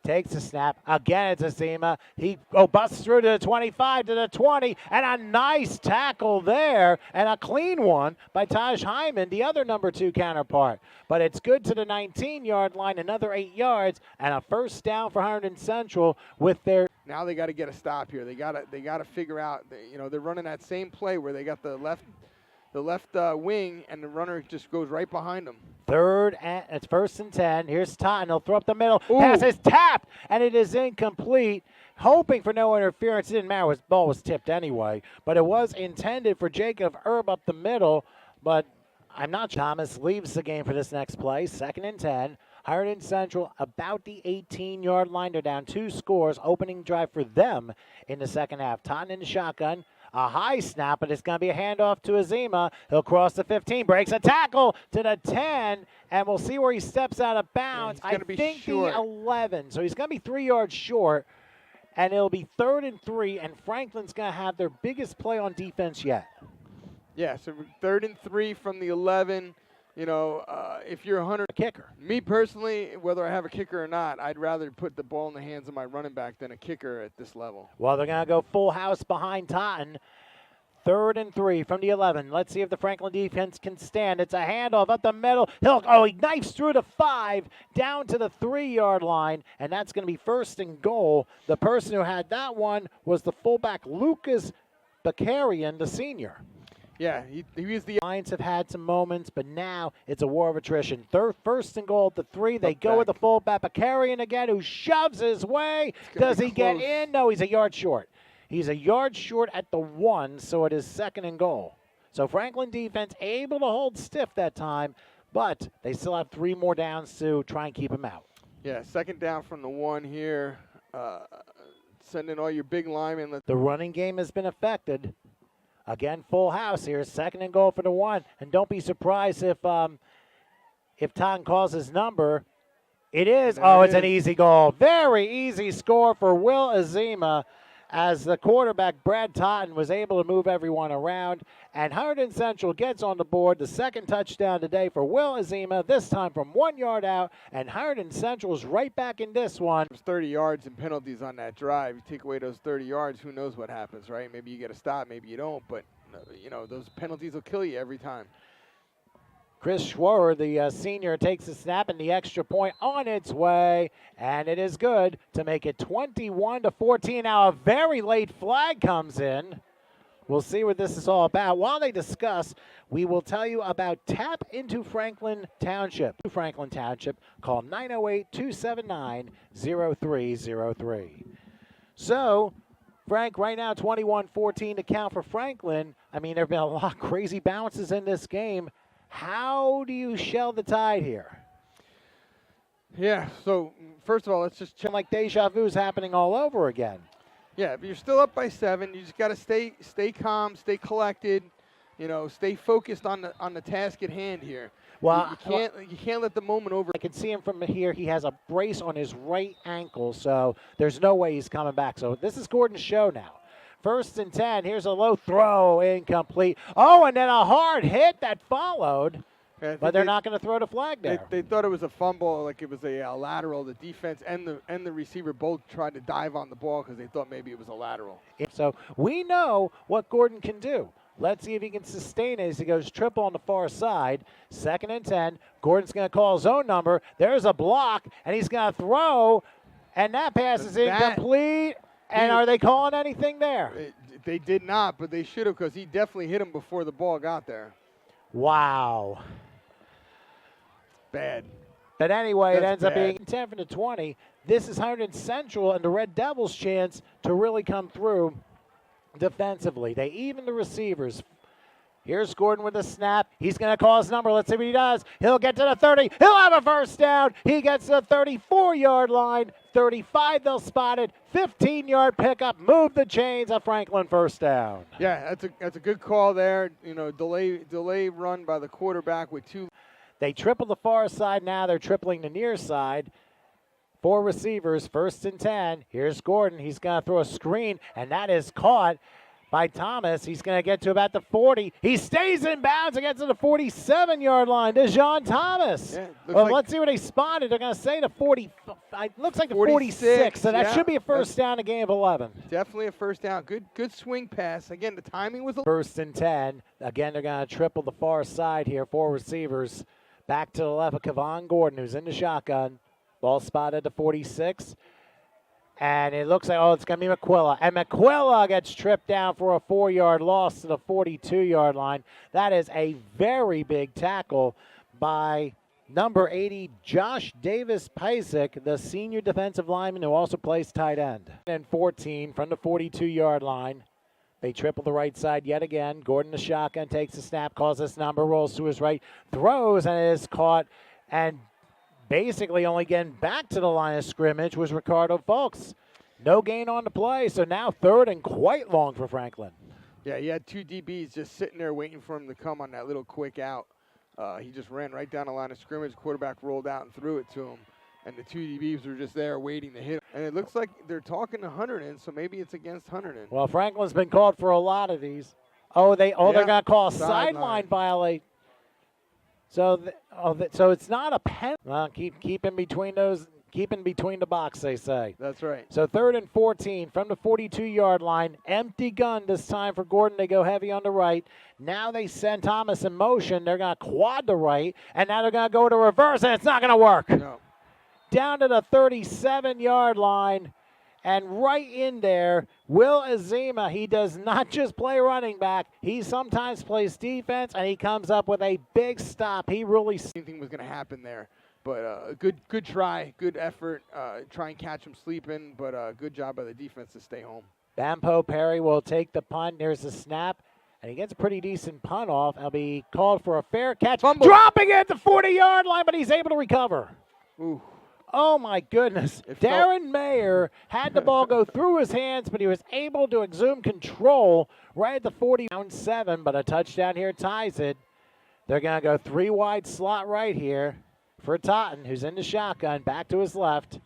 A: Takes the snap. Again, it's Azima. He busts through to the 25, to the 20, and a nice tackle there, and a clean one by Taj Hyman, the other number 2 counterpart. But it's good to the 19-yard line, another 8 yards, and a 1st down for Hunterdon Central with their.
B: Now they got to get a stop here. They got to figure out. They're running that same play where they got the left wing, and the runner just goes right behind them.
A: 3rd and it's 1st and 10. Here's Totten. He'll throw up the middle.
B: Ooh.
A: Pass is tapped, and it is incomplete. Hoping for no interference. It didn't matter. The ball was tipped anyway, but it was intended for Jacob Erb up the middle. But I'm not. Thomas leaves the game for this next play. 2nd and 10. Hunterdon Central about the 18-yard line. They're down 2 scores. Opening drive for them in the second half. Totten in the shotgun. A high snap, but it's going to be a handoff to Azima. He'll cross the 15, breaks a tackle to the 10, and we'll see where he steps out of bounds. I think
B: short.
A: The 11. So he's going to be 3 yards short, and it'll be 3rd and 3, and Franklin's going to have their biggest play on defense yet.
B: Yeah, so 3rd and 3 from the 11. If you're a Hunter
A: kicker.
B: Me personally, whether I have a kicker or not, I'd rather put the ball in the hands of my running back than a kicker at this level.
A: Well, they're going to go full house behind Totten. 3rd and 3 from the 11. Let's see if the Franklin defense can stand. It's a handoff up the middle. He knifes through the 5, down to the 3-yard line, and that's going to be 1st and goal. The person who had that one was the fullback, Lucas Bakarian, the senior.
B: Yeah, he was the.
A: Lions have had some moments, but now it's a war of attrition. 1st and goal at the 3. They go with the fullback, Bakarian again, who shoves his way. Does he get in? No, he's a yard short. He's a yard short at the 1, so it is 2nd and goal. So Franklin defense able to hold stiff that time, but they still have 3 more downs to try and keep him out.
B: Yeah, 2nd down from the 1 here. Send in all your big linemen.
A: The running game has been affected. Again, full house here. 2nd and goal for the 1. And don't be surprised if Totten calls his number. It is. It's an easy goal. Very easy score for Will Azima, as the quarterback, Brad Totten, was able to move everyone around. And Hunterdon Central gets on the board. The 2nd touchdown today for Will Azima, this time from 1 yard out. And Hunterdon Central is right back in this one.
B: There's 30 yards and penalties on that drive. You take away those 30 yards, who knows what happens, right? Maybe you get a stop, maybe you don't. But, those penalties will kill you every time.
A: Chris Schwarber, the senior, takes the snap, and the extra point on its way, and it is good to make it 21-14. Now a very late flag comes in. We'll see what this is all about. While they discuss, we will tell you about Tap into Franklin Township. Franklin Township, call 908-279-0303. So, Frank, right now 21-14 to count for Franklin. I mean, there have been a lot of crazy bounces in this game. How do you shell the tide here?
B: Yeah, so first of all, let's just check.
A: Like deja vu is happening all over again.
B: Yeah, but you're still up by 7. You just got to stay calm, stay collected. You know, stay focused on the task at hand here.
A: Well,
B: you can't let the moment over.
A: I can see him from here. He has a brace on his right ankle, so there's no way he's coming back. So this is Gordon's show now. 1st and 10. Here's a low throw, incomplete. Oh, and then a hard hit that followed.
B: Yeah,
A: but they're not going to throw the flag there.
B: They thought it was a fumble, like it was a lateral. The defense and the receiver both tried to dive on the ball because they thought maybe it was a lateral.
A: So we know what Gordon can do. Let's see if he can sustain it as he goes triple on the far side. 2nd and 10. Gordon's going to call his own number. There's a block, and he's going to throw, and that pass is incomplete. And are they calling anything there?
B: They did not, but they should have because he definitely hit him before the ball got there.
A: Wow.
B: Bad.
A: But anyway, it ends
B: bad.
A: up being 10-20. This is Hunterdon Central and the Red Devils' chance to really come through defensively. They even the receivers. Here's Gordon with a snap. He's going to call his number. Let's see what he does. He'll get to the 30. He'll have a first down. He gets to the 34-yard line. 35, they'll spot it. 15-yard pickup. Move the chains. A Franklin first down.
B: Yeah, that's a good call there. You know, delay run by the quarterback with 2.
A: They triple the far side now. They're tripling the near side. 4 receivers, 1st and 10. Here's Gordon. He's going to throw a screen, and that is caught by Thomas. He's going to get to about the 40. He stays in bounds and gets to the 47-yard line. DeJohn Thomas. Yeah, let's see what they spotted. They're going to say the 40. It looks like the 46. So that should be a first down, a gain of 11.
B: Definitely a first down. Good swing pass. Again, the timing was
A: 1st and 10. Again, they're going to triple the far side here. 4 receivers. Back to the left of Kevon Gordon, who's in the shotgun. Ball spotted at the 46. And it looks like, it's going to be McQuilla. And McQuilla gets tripped down for a 4-yard loss to the 42-yard line. That is a very big tackle by number 80, Josh Davis-Pisek, the senior defensive lineman who also plays tight end. And 14 from the 42-yard line. They triple the right side yet again. Gordon, the shotgun, takes the snap, calls this number, rolls to his right, throws, and it is caught. And basically only getting back to the line of scrimmage was Ricardo Fulks. No gain on the play, so now 3rd and quite long for Franklin.
B: Yeah, he had 2 DBs just sitting there waiting for him to come on that little quick out. He just ran right down the line of scrimmage. Quarterback rolled out and threw it to him. And the 2 DBs were just there waiting to hit him. And it looks like they're talking to Hunterdon, so maybe it's against Hunterdon.
A: Well, Franklin's been called for a lot of these. They're going to call a sideline violation. So, so it's not a pen. Well, keep in between those. Keep in between the box, they say.
B: That's right.
A: So 3rd and 14 from the 42-yard line. Empty gun this time for Gordon. They go heavy on the right. Now they send Thomas in motion. They're going to quad the right, and now they're going to go to reverse, and it's not going to work.
B: No.
A: Down to the 37-yard line. And right in there, Will Azima, he does not just play running back. He sometimes plays defense, and he comes up with a big stop. He really...
B: Anything was going to happen there. But good try, good effort. Try and catch him sleeping, but good job by the defense to stay home.
A: Bampo Perry will take the punt. There's the snap, and he gets a pretty decent punt off. He'll be called for a fair catch.
B: Fumble.
A: Dropping it at the 40-yard line, but he's able to recover.
B: Ooh.
A: Oh, my goodness. Darren Mayer had the ball go through his hands, but he was able to exhume control right at the 40-7, but a touchdown here ties it. They're going to go 3 wide slot right here for Totten, who's in the shotgun, back to his left.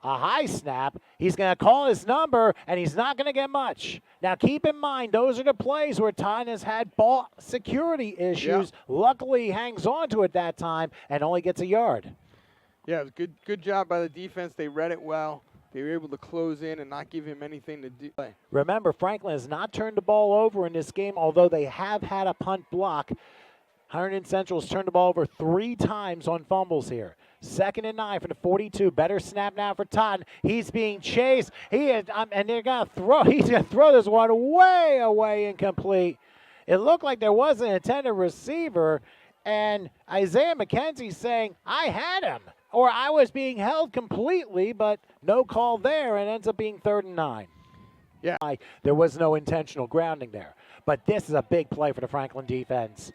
A: A high snap. He's going to call his number, and he's not going to get much. Now, keep in mind, those are the plays where Totten has had ball security issues. Yeah. Luckily, he hangs on to it that time and only gets a yard.
B: Yeah, it was good job by the defense. They read it well. They were able to close in and not give him anything to do.
A: Remember, Franklin has not turned the ball over in this game, although they have had a punt block. Hunterdon Central has turned the ball over 3 times on fumbles here. 2nd and 9 for the 42. Better snap now for Totten. He's being chased. And they're going to throw. He's going to throw this one way away, incomplete. It looked like there was an intended receiver, and Isaiah McKenzie saying, I had him, or I was being held completely, but no call there, and ends up being 3rd and 9. Yeah, there was no intentional grounding there. But this is a big play for the Franklin defense.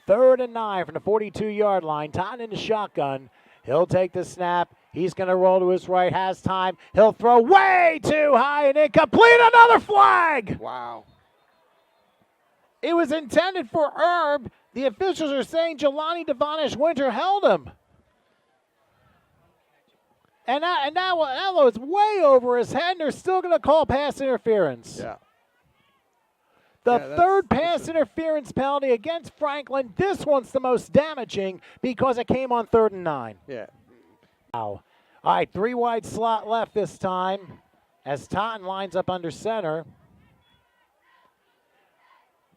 A: 3rd and 9 from the 42-yard line. Totten in the shotgun. He'll take the snap. He's going to roll to his right, has time. He'll throw way too high and incomplete. Another flag.
B: Wow.
A: It was intended for Herb. The officials are saying Jelani Devonish Winter held him. And that was way over his head, and they're still going to call pass interference.
B: Yeah.
A: The third pass interference penalty against Franklin. This one's the most damaging because it came on 3rd and 9.
B: Yeah.
A: Wow. All right, 3 wide slot left this time as Totten lines up under center.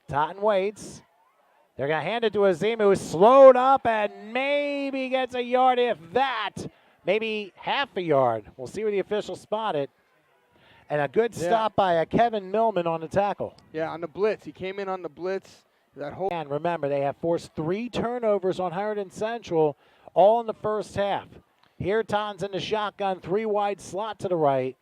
A: Totten waits. They're going to hand it to Azima, who's slowed up and maybe gets a yard, if that. Maybe half a yard. We'll see where the officials spot it. And a good stop by a Kevin Millman on the tackle.
B: Yeah, on the blitz. He came in on the blitz.
A: And remember, they have forced 3 turnovers on Hunterdon Central, all in the first half. Here, Totten's in the shotgun, 3 wide slot to the right.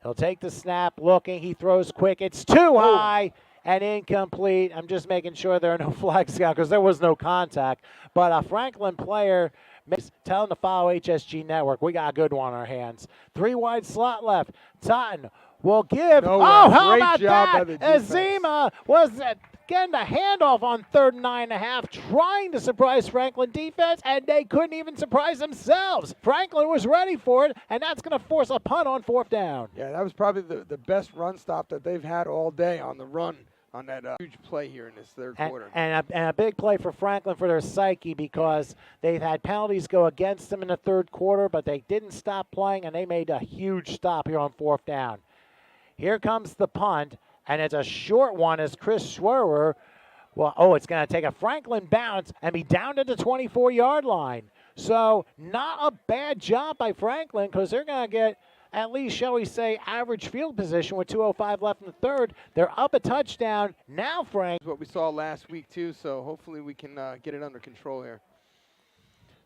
A: He'll take the snap, looking. He throws quick. It's too high and incomplete. I'm just making sure there are no flags out because there was no contact. But a Franklin player tell him to follow HSG Network. We got a good one on our hands. 3 wide slot left. Totten will give. How about that? Azima was getting the handoff on 3rd and 9.5, trying to surprise Franklin defense, and they couldn't even surprise themselves. Franklin was ready for it, and that's going to force a punt on 4th down.
B: Yeah, that was probably the best run stop that they've had all day on the run on that huge play here in this 3rd quarter.
A: And a big play for Franklin for their psyche because they've had penalties go against them in the 3rd quarter, but they didn't stop playing, and they made a huge stop here on 4th down. Here comes the punt, and it's a short one as Chris Schwerer, it's going to take a Franklin bounce and be down to the 24-yard line. So not a bad job by Franklin because they're going to get at least, shall we say, average field position with 2:05 left in the 3rd. They're up a touchdown. Now, Frank.
B: What we saw last week, too, so hopefully we can get it under control here.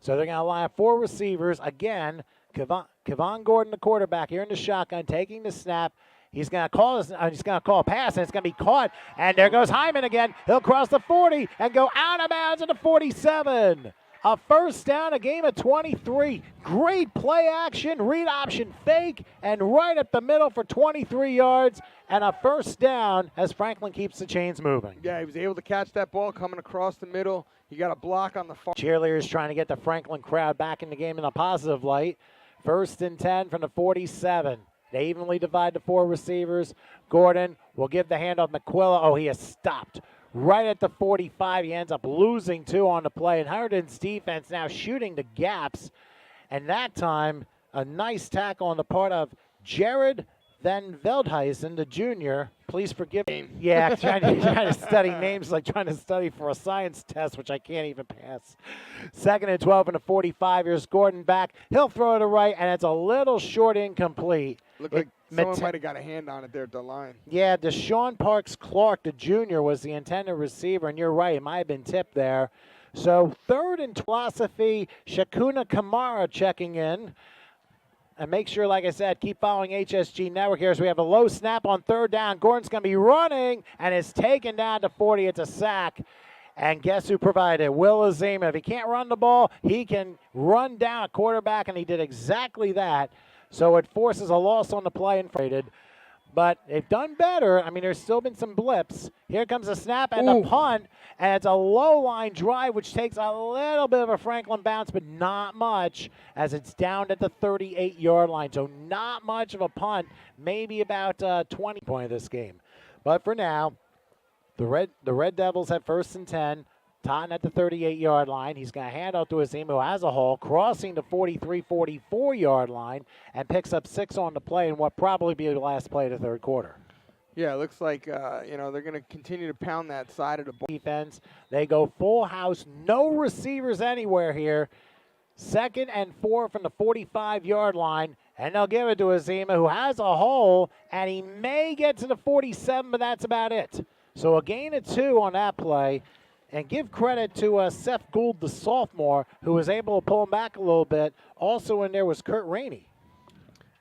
A: So they're going to line up 4 receivers. Again, Kevon Gordon, the quarterback, here in the shotgun, taking the snap. He's going to call a pass, and it's going to be caught. And there goes Hyman again. He'll cross the 40 and go out of bounds at the 47. A 1st down, a game of 23. Great play action, read option fake, and right up the middle for 23 yards. And a 1st down as Franklin keeps the chains moving.
B: Yeah, he was able to catch that ball coming across the middle. He got a block on the far.
A: Cheerleaders trying to get the Franklin crowd back in the game in a positive light. 1st and 10 from the 47. They evenly divide the 4 receivers. Gordon will give the handoff. McQuilla, he has stopped right at the 45. He ends up losing 2 on the play. And Hunterdon's defense now shooting the gaps. And that time, a nice tackle on the part of Jared Van Veldhuizen, the junior. Please forgive me. Yeah, trying to study names like trying to study for a science test, which I can't even pass. 2nd and 12 and a 45. Here's Gordon back. He'll throw it to right, and it's a little short incomplete.
B: Looked like someone might have got a hand on it there at the line.
A: Yeah, Deshaun Parks Clark, the junior, was the intended receiver, and you're right, it might have been tipped there. So 3rd and philosophy, Shakuna Kamara checking in. And make sure, like I said, keep following HSG Network here as we have a low snap on 3rd down. Gordon's going to be running, and it's taken down to 40. It's a sack. And guess who provided it? Will Azima. If he can't run the ball, he can run down a quarterback, and he did exactly that. So it forces a loss on the play and faded. But they've done better. I mean, there's still been some blips. Here comes a snap and a punt, and it's a low-line drive, which takes a little bit of a Franklin bounce, but not much, as it's down at the 38-yard line. So not much of a punt, maybe about 20 point of this game. But for now, the Red Devils have 1st and 10. Totten at the 38-yard line. He's going to hand out to Azima, who has a hole, crossing the 43-44-yard line, and picks up 6 on the play in what probably be the last play of the 3rd quarter.
B: Yeah, it looks like, they're going to continue to pound that side of the ball.
A: Defense, they go full house, no receivers anywhere here. 2nd and 4 from the 45-yard line, and they'll give it to Azima, who has a hole, and he may get to the 47, but that's about it. So a gain of 2 on that play. And give credit to Seth Gould, the sophomore, who was able to pull him back a little bit. Also in there was Kurt Rainey.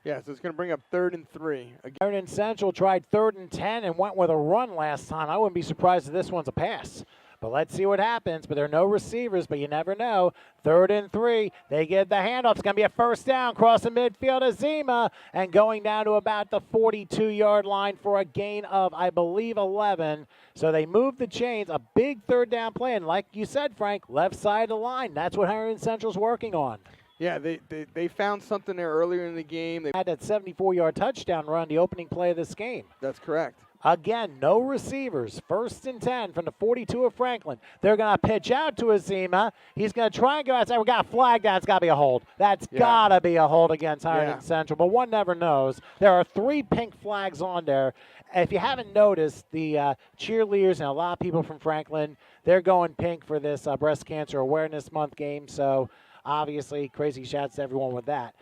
B: Yeah, so it's going to bring up 3rd and 3.
A: Hunterdon Central tried 3rd and 10 and went with a run last time. I wouldn't be surprised if this one's a pass. But let's see what happens. But there are no receivers, but you never know. 3rd and 3. They get the handoff. It's going to be a first down. Crossing midfield, Azima. And going down to about the 42-yard line for a gain of, I believe, 11. So they move the chains. A big 3rd down play. And like you said, Frank, left side of the line. That's what Hunterdon Central's working on.
B: Yeah, they found something there earlier in the game. They
A: had that 74-yard touchdown run, the opening play of this game.
B: That's correct.
A: Again, no receivers. 1st and 10 from the 42 of Franklin. They're going to pitch out to Azima. He's going to try and go outside. We got a flag down. It's got to be a hold. That's got to be a hold against Hunterdon Central, but one never knows. There are 3 pink flags on there. If you haven't noticed, the cheerleaders and a lot of people from Franklin, they're going pink for this Breast Cancer Awareness Month game, so obviously crazy shouts to everyone with that.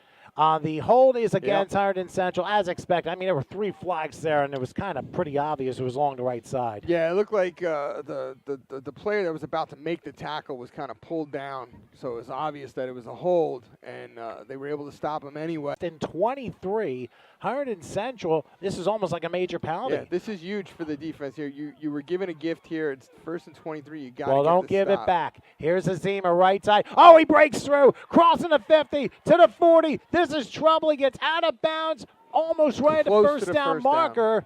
A: The hold is against Hunterdon Central, as expected. I mean, there were 3 flags there, and it was kind of pretty obvious it was along the right side.
B: Yeah, it looked like the player that was about to make the tackle was kind of pulled down, so it was obvious that it was a hold, and they were able to stop him anyway.
A: In 23, Hunterdon Central, this is almost like a major penalty.
B: Yeah, this is huge for the defense here. You were given a gift here. It's 1st and 23. You got to
A: Well, don't give it back. Here's Azima, right side. Oh, he breaks through, crossing the 50 to the 40. This is trouble. He gets out of bounds, almost right at the first down marker.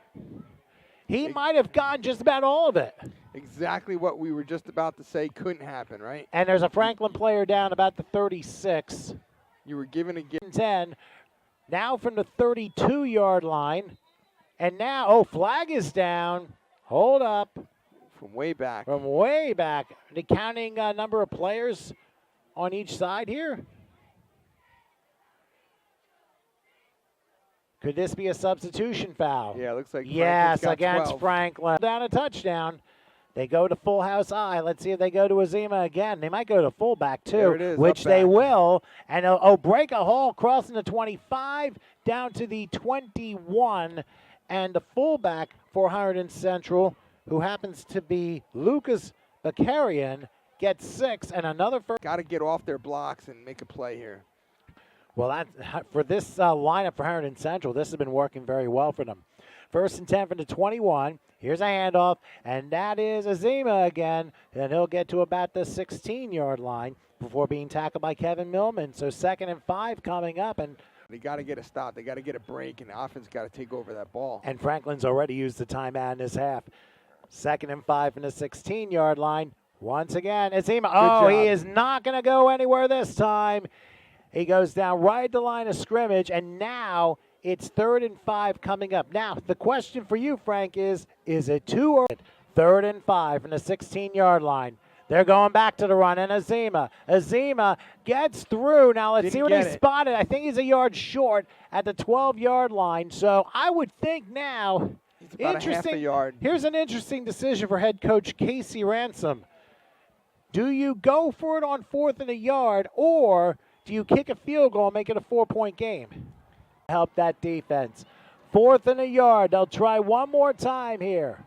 A: He might have gotten just about all of it.
B: Exactly what we were just about to say couldn't happen, right?
A: And there's a Franklin player down about the 36.
B: You were given a gift.
A: 10. Now from the 32-yard line. And now, flag is down. Hold up.
B: From way back.
A: From way back. The counting number of players on each side here. Could this be a substitution foul?
B: Yeah, it looks like
A: yes, against
B: 12.
A: Franklin. Down a touchdown. They go to full house I. Let's see if they go to Azima again. They might go to fullback too,
B: There it is,
A: which they
B: back.
A: will. And break a hole, crossing the 25 down to the 21. And the fullback for Hunterdon Central, who happens to be Lucas Bakarian, gets 6 and another first.
B: Got to get off their blocks and make a play here.
A: Well, for this lineup for Hunterdon Central, this has been working very well for them. 1st and 10 from the 21. Here's a handoff, and that is Azima again. And he'll get to about the 16-yard line before being tackled by Kevin Millman. So 2nd and 5 coming up. And
B: they got to get a stop. They got to get a break, and the offense got to take over that ball.
A: And Franklin's already used the timeout in this half. 2nd and 5 from the 16-yard line. Once again, Azima. Oh, he is not going to go anywhere this time. He goes down right at the line of scrimmage, and now it's 3rd and 5 coming up. Now, the question for you, Frank, is it 2 or 3rd and 5 from the 16-yard line? They're going back to the run, and Azima gets through. Now, let's see what he spotted. I think he's a yard short at the 12-yard line. So I would think now,
B: he's about a half a yard.
A: Here's an interesting decision for head coach Casey Ransom. Do you go for it on 4th and a yard, or do you kick a field goal and make it a 4-point game? Help that defense. 4th and a yard. They'll try one more time here.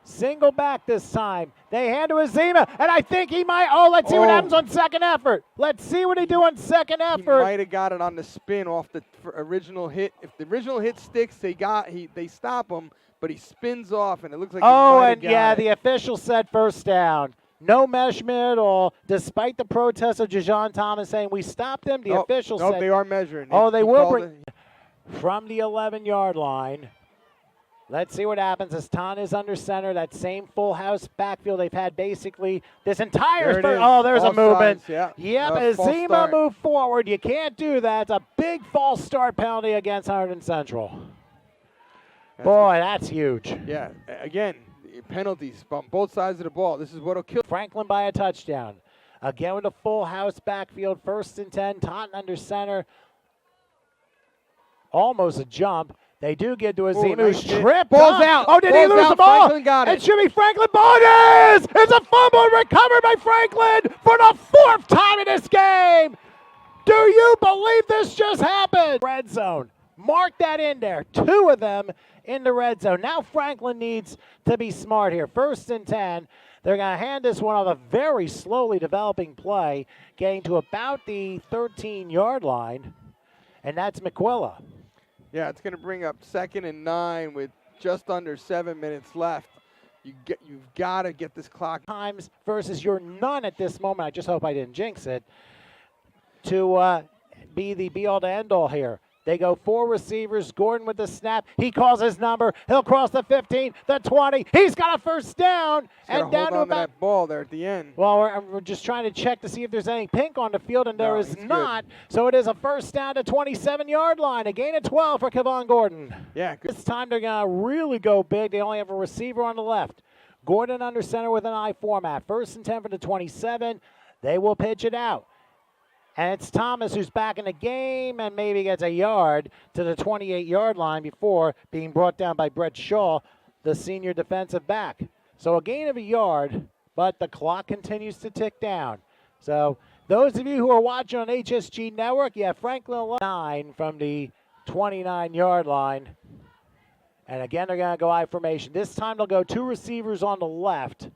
A: Single back this time. They hand to Azima, and I think he might. Let's see what happens on 2nd effort. Let's see what he do on 2nd effort.
B: He might have got it on the spin off the original hit. If the original hit sticks, they stop him, but he spins off, and it looks like he might have got it.
A: The official said first down. No measurement at all, despite the protest of Jajon Thomas saying we stopped him. The official said.
B: No, they are measuring.
A: They will bring from the 11-yard line. Let's see what happens as Ton is under center. That same full house backfield they've had basically this entire. There's a movement.
B: Yep,
A: Azima moved forward. You can't do that. It's a big false start penalty against Hunterdon Central. That's huge.
B: Yeah, again. Penalties on both sides of the ball. This is what will kill
A: Franklin by a touchdown. Again with a full house backfield. 1st and 10. Taunton under center. Almost a jump. They do get to Azima, who's tripped.
B: Ball's out.
A: Oh, did he lose the ball?
B: Franklin got it.
A: It should be Franklin. Ball it is! It's a fumble recovered by Franklin for the 4th time in this game. Do you believe this just happened? Red zone. Mark that in there. 2 of them in the red zone. Now Franklin needs to be smart here. 1st and 10. They're going to hand this one off, a very slowly developing play, getting to about the 13-yard line, and that's McQuilla.
B: Yeah, it's going to bring up 2nd and 9 with just under 7 minutes left. You've got to get this clock.
A: Times versus your none at this moment. I just hope I didn't jinx it. To be the be-all to end-all here. They go 4 receivers. Gordon with the snap. He calls his number. He'll cross the 15, the 20. He's got a first down.
B: And down to about that ball there at the end.
A: Well, we're just trying to check to see if there's any pink on the field, and there is not. Good. So it is a first down to 27-yard line. A gain of 12 for Kevon Gordon.
B: Yeah, good.
A: This time they're going to really go big. They only have a receiver on the left. Gordon under center with an I format. First and 10 for the 27. They will pitch it out. And it's Thomas who's back in the game and maybe gets a yard to the 28-yard line before being brought down by Brett Shaw, the senior defensive back. So a gain of a yard, but the clock continues to tick down. So those of you who are watching on HSG Network, you have Franklin 9 from the 29-yard line. And again, they're going to go I formation. This time they'll go 2 receivers on the left.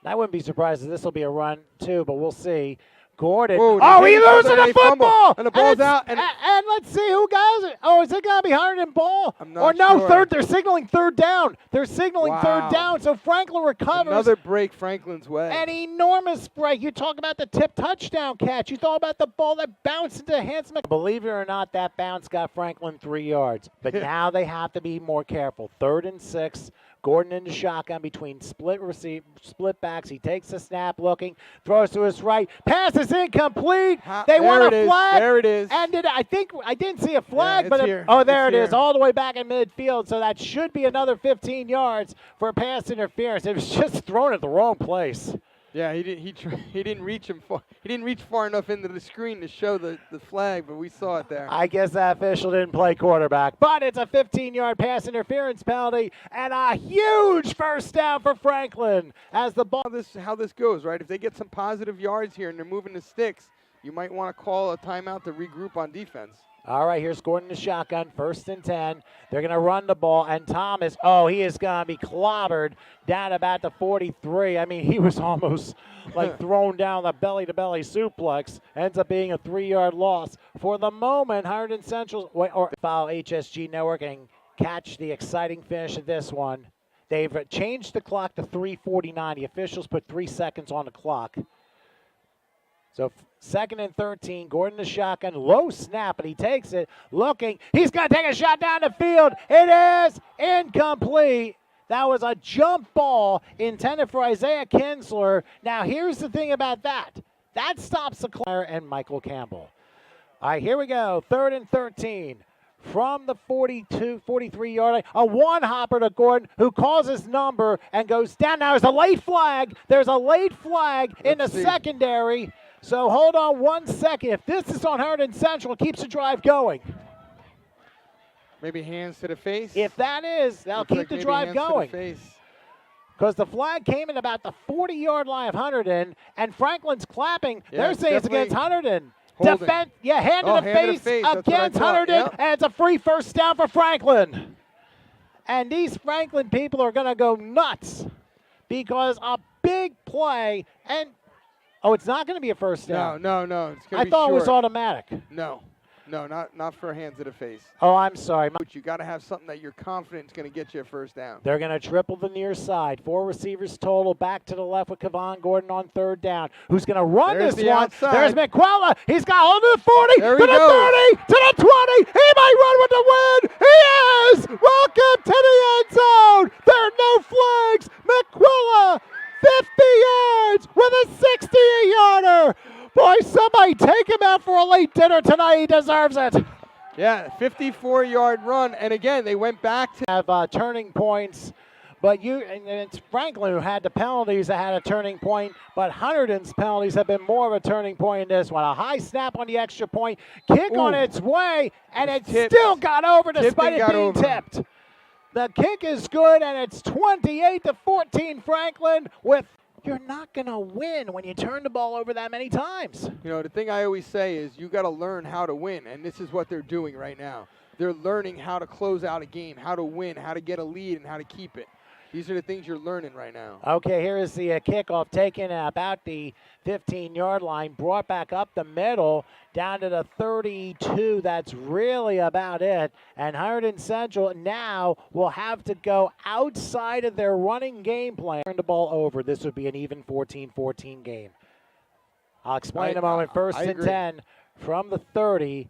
A: I wouldn't be surprised if this will be a run too, but we'll see. Gordon.
B: Whoa,
A: he loses the football.
B: And the ball's out.
A: And let's see who got it. Oh, is it going to be Hunterdon ball?
B: I'm not sure.
A: Third. They're signaling third down. They're signaling third down. So Franklin recovers.
B: Another break Franklin's way.
A: An enormous break. You talk about the tip touchdown catch. You thought about the ball that bounced into hands. Believe it or not, that bounce got Franklin 3 yards. But now they have to be more careful. 3rd and 6. Gordon in the shotgun between split backs. He takes the snap looking, throws to his right. Pass is incomplete. They want a flag.
B: There it is.
A: And I think I didn't see a flag, but
B: there
A: it is, all the way back in midfield. So that should be another 15 yards for pass interference. It was just thrown at the wrong place.
B: Yeah, he didn't reach him far. He didn't reach far enough into the screen to show the flag, but we saw it there.
A: I guess that official didn't play quarterback, but it's a 15-yard pass interference penalty and a huge first down for Franklin as the ball.
B: How this goes, right? If they get some positive yards here and they're moving the sticks, you might want to call a timeout to regroup on defense.
A: All right, here's Gordon in the shotgun, 1st and 10. They're going to run the ball, and Thomas, he is going to be clobbered down about the 43. I mean, he was almost like thrown down the belly-to-belly suplex. Ends up being a 3-yard loss. For the moment, Hunterdon Central, follow HSG Network and catch the exciting finish of this one. They've changed the clock to 3:49. The officials put 3 seconds on the clock. So 2nd and 13, Gordon the shotgun, low snap, but he takes it, looking. He's going to take a shot down the field. It is incomplete. That was a jump ball intended for Isaiah Kinsler. Now, here's the thing about that. That stops the clock and Michael Campbell. All right, here we go. 3rd and 13. From the 43-yard line, a one-hopper to Gordon, who calls his number and goes down. Now, there's a late flag. There's a late flag in the secondary. So hold on 1 second. If this is on Hunterdon Central, it keeps the drive going.
B: Maybe hands to the face.
A: If that is, that'll keep the drive going. Because the flag came in about the 40-yard line of Hunterdon, and Franklin's clapping. They're saying it's against Hunterdon. Hand to the face against Hunterdon, and it's a free first down for Franklin. And these Franklin people are going to go nuts because a big play and. Oh, it's not going to be a first down.
B: No. It's going to be
A: I thought
B: short.
A: It was automatic.
B: No, not for hands to the face.
A: Oh, I'm sorry.
B: You got to have something that you're confident is going to get you a first down.
A: They're going to triple the near side. 4 receivers total. Back to the left with Kevon Gordon on 3rd down. Who's going to run this one?
B: Outside.
A: There's McQuella. He's got hold of the 40,
B: there
A: to the 30, to the 20. He might run with the win. He is. Welcome to the end zone. There are no flags. McQuella. 50 yards with a 68-yarder. Boy, somebody take him out for a late dinner tonight. He deserves it.
B: Yeah, 54-yard run. And again, they went back to
A: have turning points. But it's Franklin who had the penalties that had a turning point. But Hunterdon's penalties have been more of a turning point in this one. A high snap on the extra point. Kick on its way. And it still got over despite it being tipped. The kick is good, and it's 28-14 Franklin with you're not going to win when you turn the ball over that many times.
B: You know, the thing I always say is you got to learn how to win, and this is what they're doing right now. They're learning how to close out a game, how to win, how to get a lead, and how to keep it. These are the things you're learning right now.
A: Okay, here is the kickoff taken about the 15-yard line, brought back up the middle, down to the 32. That's really about it. And Hunterdon Central now will have to go outside of their running game plan. Turn the ball over. This would be an even 14-14 game. I'll explain in a moment. First and 10 from the 30.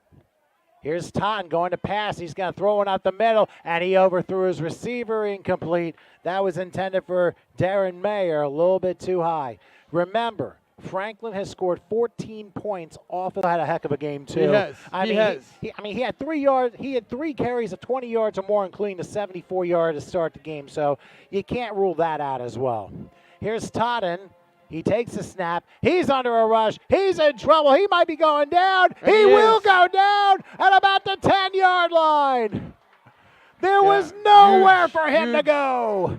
A: Here's Totten going to pass. He's going to throw it up the middle, and he overthrew his receiver, incomplete. That was intended for Darren Mayer, a little bit too high. Remember, Franklin has scored 14 points off of. Had a heck of a game too.
B: He has.
A: He had 3 yards. He had 3 carries of 20 yards or more, including the 74-yard to start the game. So you can't rule that out as well. Here's Totten. He takes the snap. He's under a rush. He's in trouble. He might be going down. He will go down at about the 10-yard line. There was nowhere for him to go.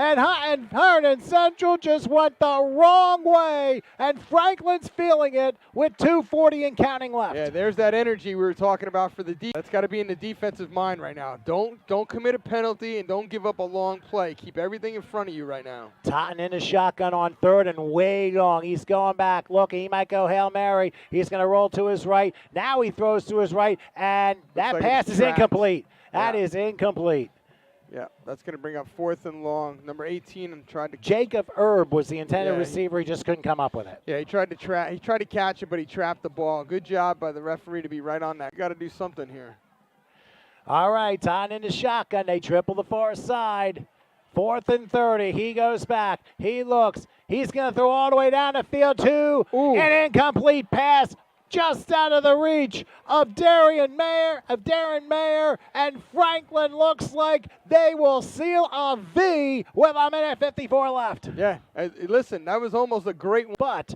A: And Hunterdon Central just went the wrong way, and Franklin's feeling it with 2:40 and counting left.
B: Yeah, there's that energy we were talking about for the defense. That's got to be in the defensive mind right now. Don't commit a penalty and don't give up a long play. Keep everything in front of you right now.
A: Totten in a shotgun on third and way long. He's going back, looking. He might go Hail Mary. He's going to roll to his right. Now he throws to his right, and that pass is incomplete. That is incomplete.
B: Yeah, that's going to bring up 4th and long. Number 18 and tried to.
A: Jacob Erb was the intended receiver. He just couldn't come up with it.
B: Yeah, he tried to catch it, but he trapped the ball. Good job by the referee to be right on that. Got to do something here.
A: All right, Totten in the shotgun. They triple the far side. 4th and 30. He goes back. He looks. He's going to throw all the way down the field to an incomplete pass. Just out of the reach of Darren Mayer, and Franklin looks like they will seal a V with 1:54 left.
B: Yeah, listen, that was almost a great one.
A: But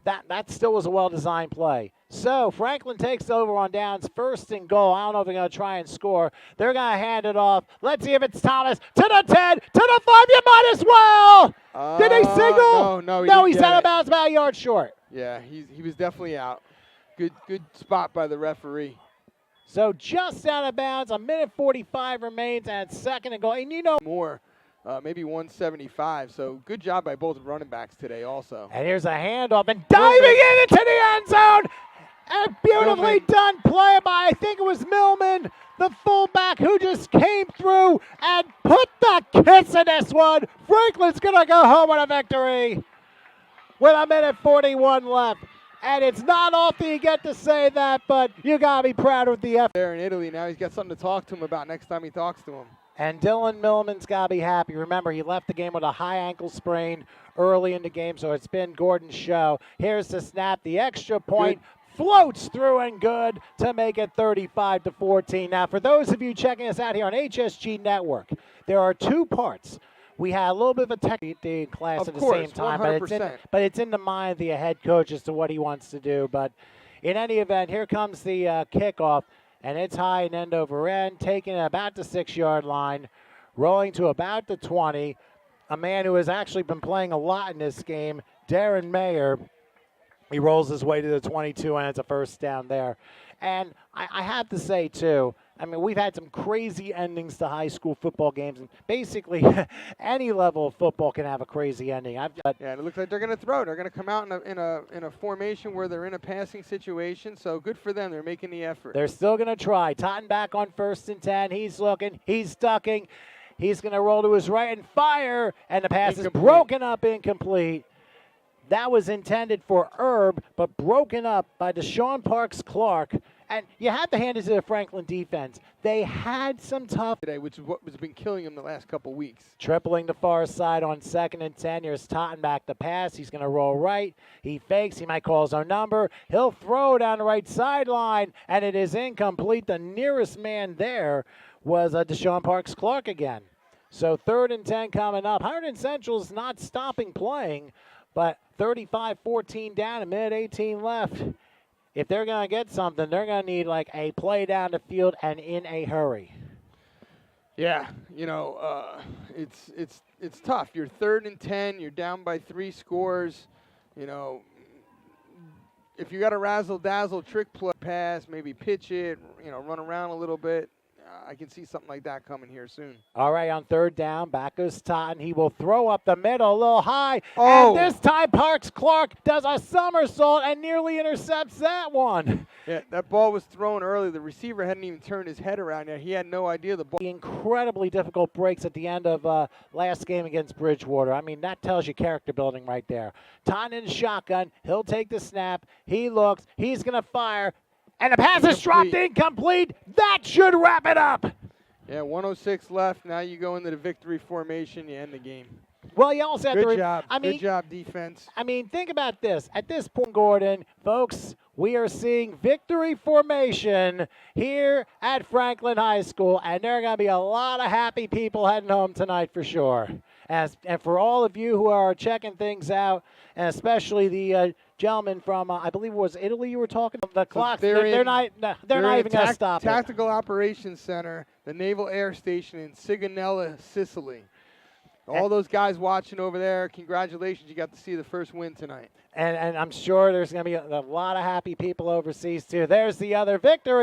A: that still was a well-designed play. So Franklin takes over on downs, 1st and goal. I don't know if they're going to try and score. They're going to hand it off. Let's see if it's Thomas to the 10, to the 5. You might as well. Did he signal?
B: No,
A: he's out of bounds, about a yard short.
B: Yeah, he was definitely out. Good spot by the referee.
A: So just out of bounds, 1:45 remains, and 2nd and goal. And you know
B: more, maybe 175. So good job by both running backs today also.
A: And here's a handoff and diving into the end zone. A beautifully done play by, I think it was Millman, the fullback, who just came through and put the kiss in this one. Franklin's going to go home with a victory with 1:41 left. And it's not often you get to say that, but you got to be proud of the effort.
B: There in Italy, now he's got something to talk to him about next time he talks to him.
A: And Dylan Millman's got to be happy. Remember, he left the game with a high ankle sprain early in the game, so it's been Gordon's show. Here's the snap. The extra point floats through and good to make it 35-14. Now, for those of you checking us out here on HSG Network, there are 2 parts. We had a little bit of a technical class at the same time, but it's in the mind of the head coach as to what he wants to do. But in any event, here comes the kickoff, and it's high and end over end, taking it about the 6-yard line, rolling to about the 20. A man who has actually been playing a lot in this game, Darren Mayer. He rolls his way to the 22, and it's a 1st down there. And I have to say, too, I mean, we've had some crazy endings to high school football games, and basically any level of football can have a crazy ending.
B: Yeah, and it looks like they're going to throw. They're going to come out in a formation where they're in a passing situation, so good for them. They're making the effort.
A: They're still going to try. Totten back on 1st and 10. He's looking. He's ducking. He's going to roll to his right and fire, and the pass is broken up, incomplete. That was intended for Erb, but broken up by Deshaun Parks-Clark. And you have to hand it to the Franklin defense. They had some tough
B: today, which is what has been killing them the last couple weeks.
A: Tripling the far side on 2nd and 10. Here's Totten back to pass. He's going to roll right. He fakes. He might call his own number. He'll throw down the right sideline, and it is incomplete. The nearest man there was Deshaun Parks-Clark again. So 3rd and 10 coming up. Hunterdon Central's not stopping playing, but 35-14 down, 1:18 left. If they're going to get something, they're going to need like a play down the field and in a hurry.
B: Yeah, you know, it's tough. You're 3rd and 10. You're down by 3 scores. You know, if you got a razzle-dazzle trick play pass, maybe pitch it, you know, run around a little bit. I can see something like that coming here soon.
A: All right, on third down, back goes Totten. He will throw up the middle, a little high.
B: Oh.
A: And this time, Parks Clark does a somersault and nearly intercepts that one.
B: Yeah, that ball was thrown early. The receiver hadn't even turned his head around yet. He had no idea the ball.
A: Incredibly difficult breaks at the end of last game against Bridgewater. I mean, that tells you character building right there. Totten in shotgun. He'll take the snap. He looks. He's going to fire. And the pass is dropped incomplete. That should wrap it up.
B: Yeah, 1:06 left. Now you go into the victory formation. You end the game.
A: Well, you also have to.
B: Good job.
A: I mean,
B: good job, defense.
A: I mean, think about this. At this point, Gordon, folks, we are seeing victory formation here at Franklin High School, and there are going to be a lot of happy people heading home tonight for sure. And for all of you who are checking things out, and especially the gentlemen from, I believe it was Italy you were talking about, the clocks, they're not even going to stop
B: Tactical Operations Center, the Naval Air Station in Sigonella, Sicily. All those guys watching over there, congratulations, you got to see the first win tonight.
A: And I'm sure there's going to be a lot of happy people overseas too. There's the other victory.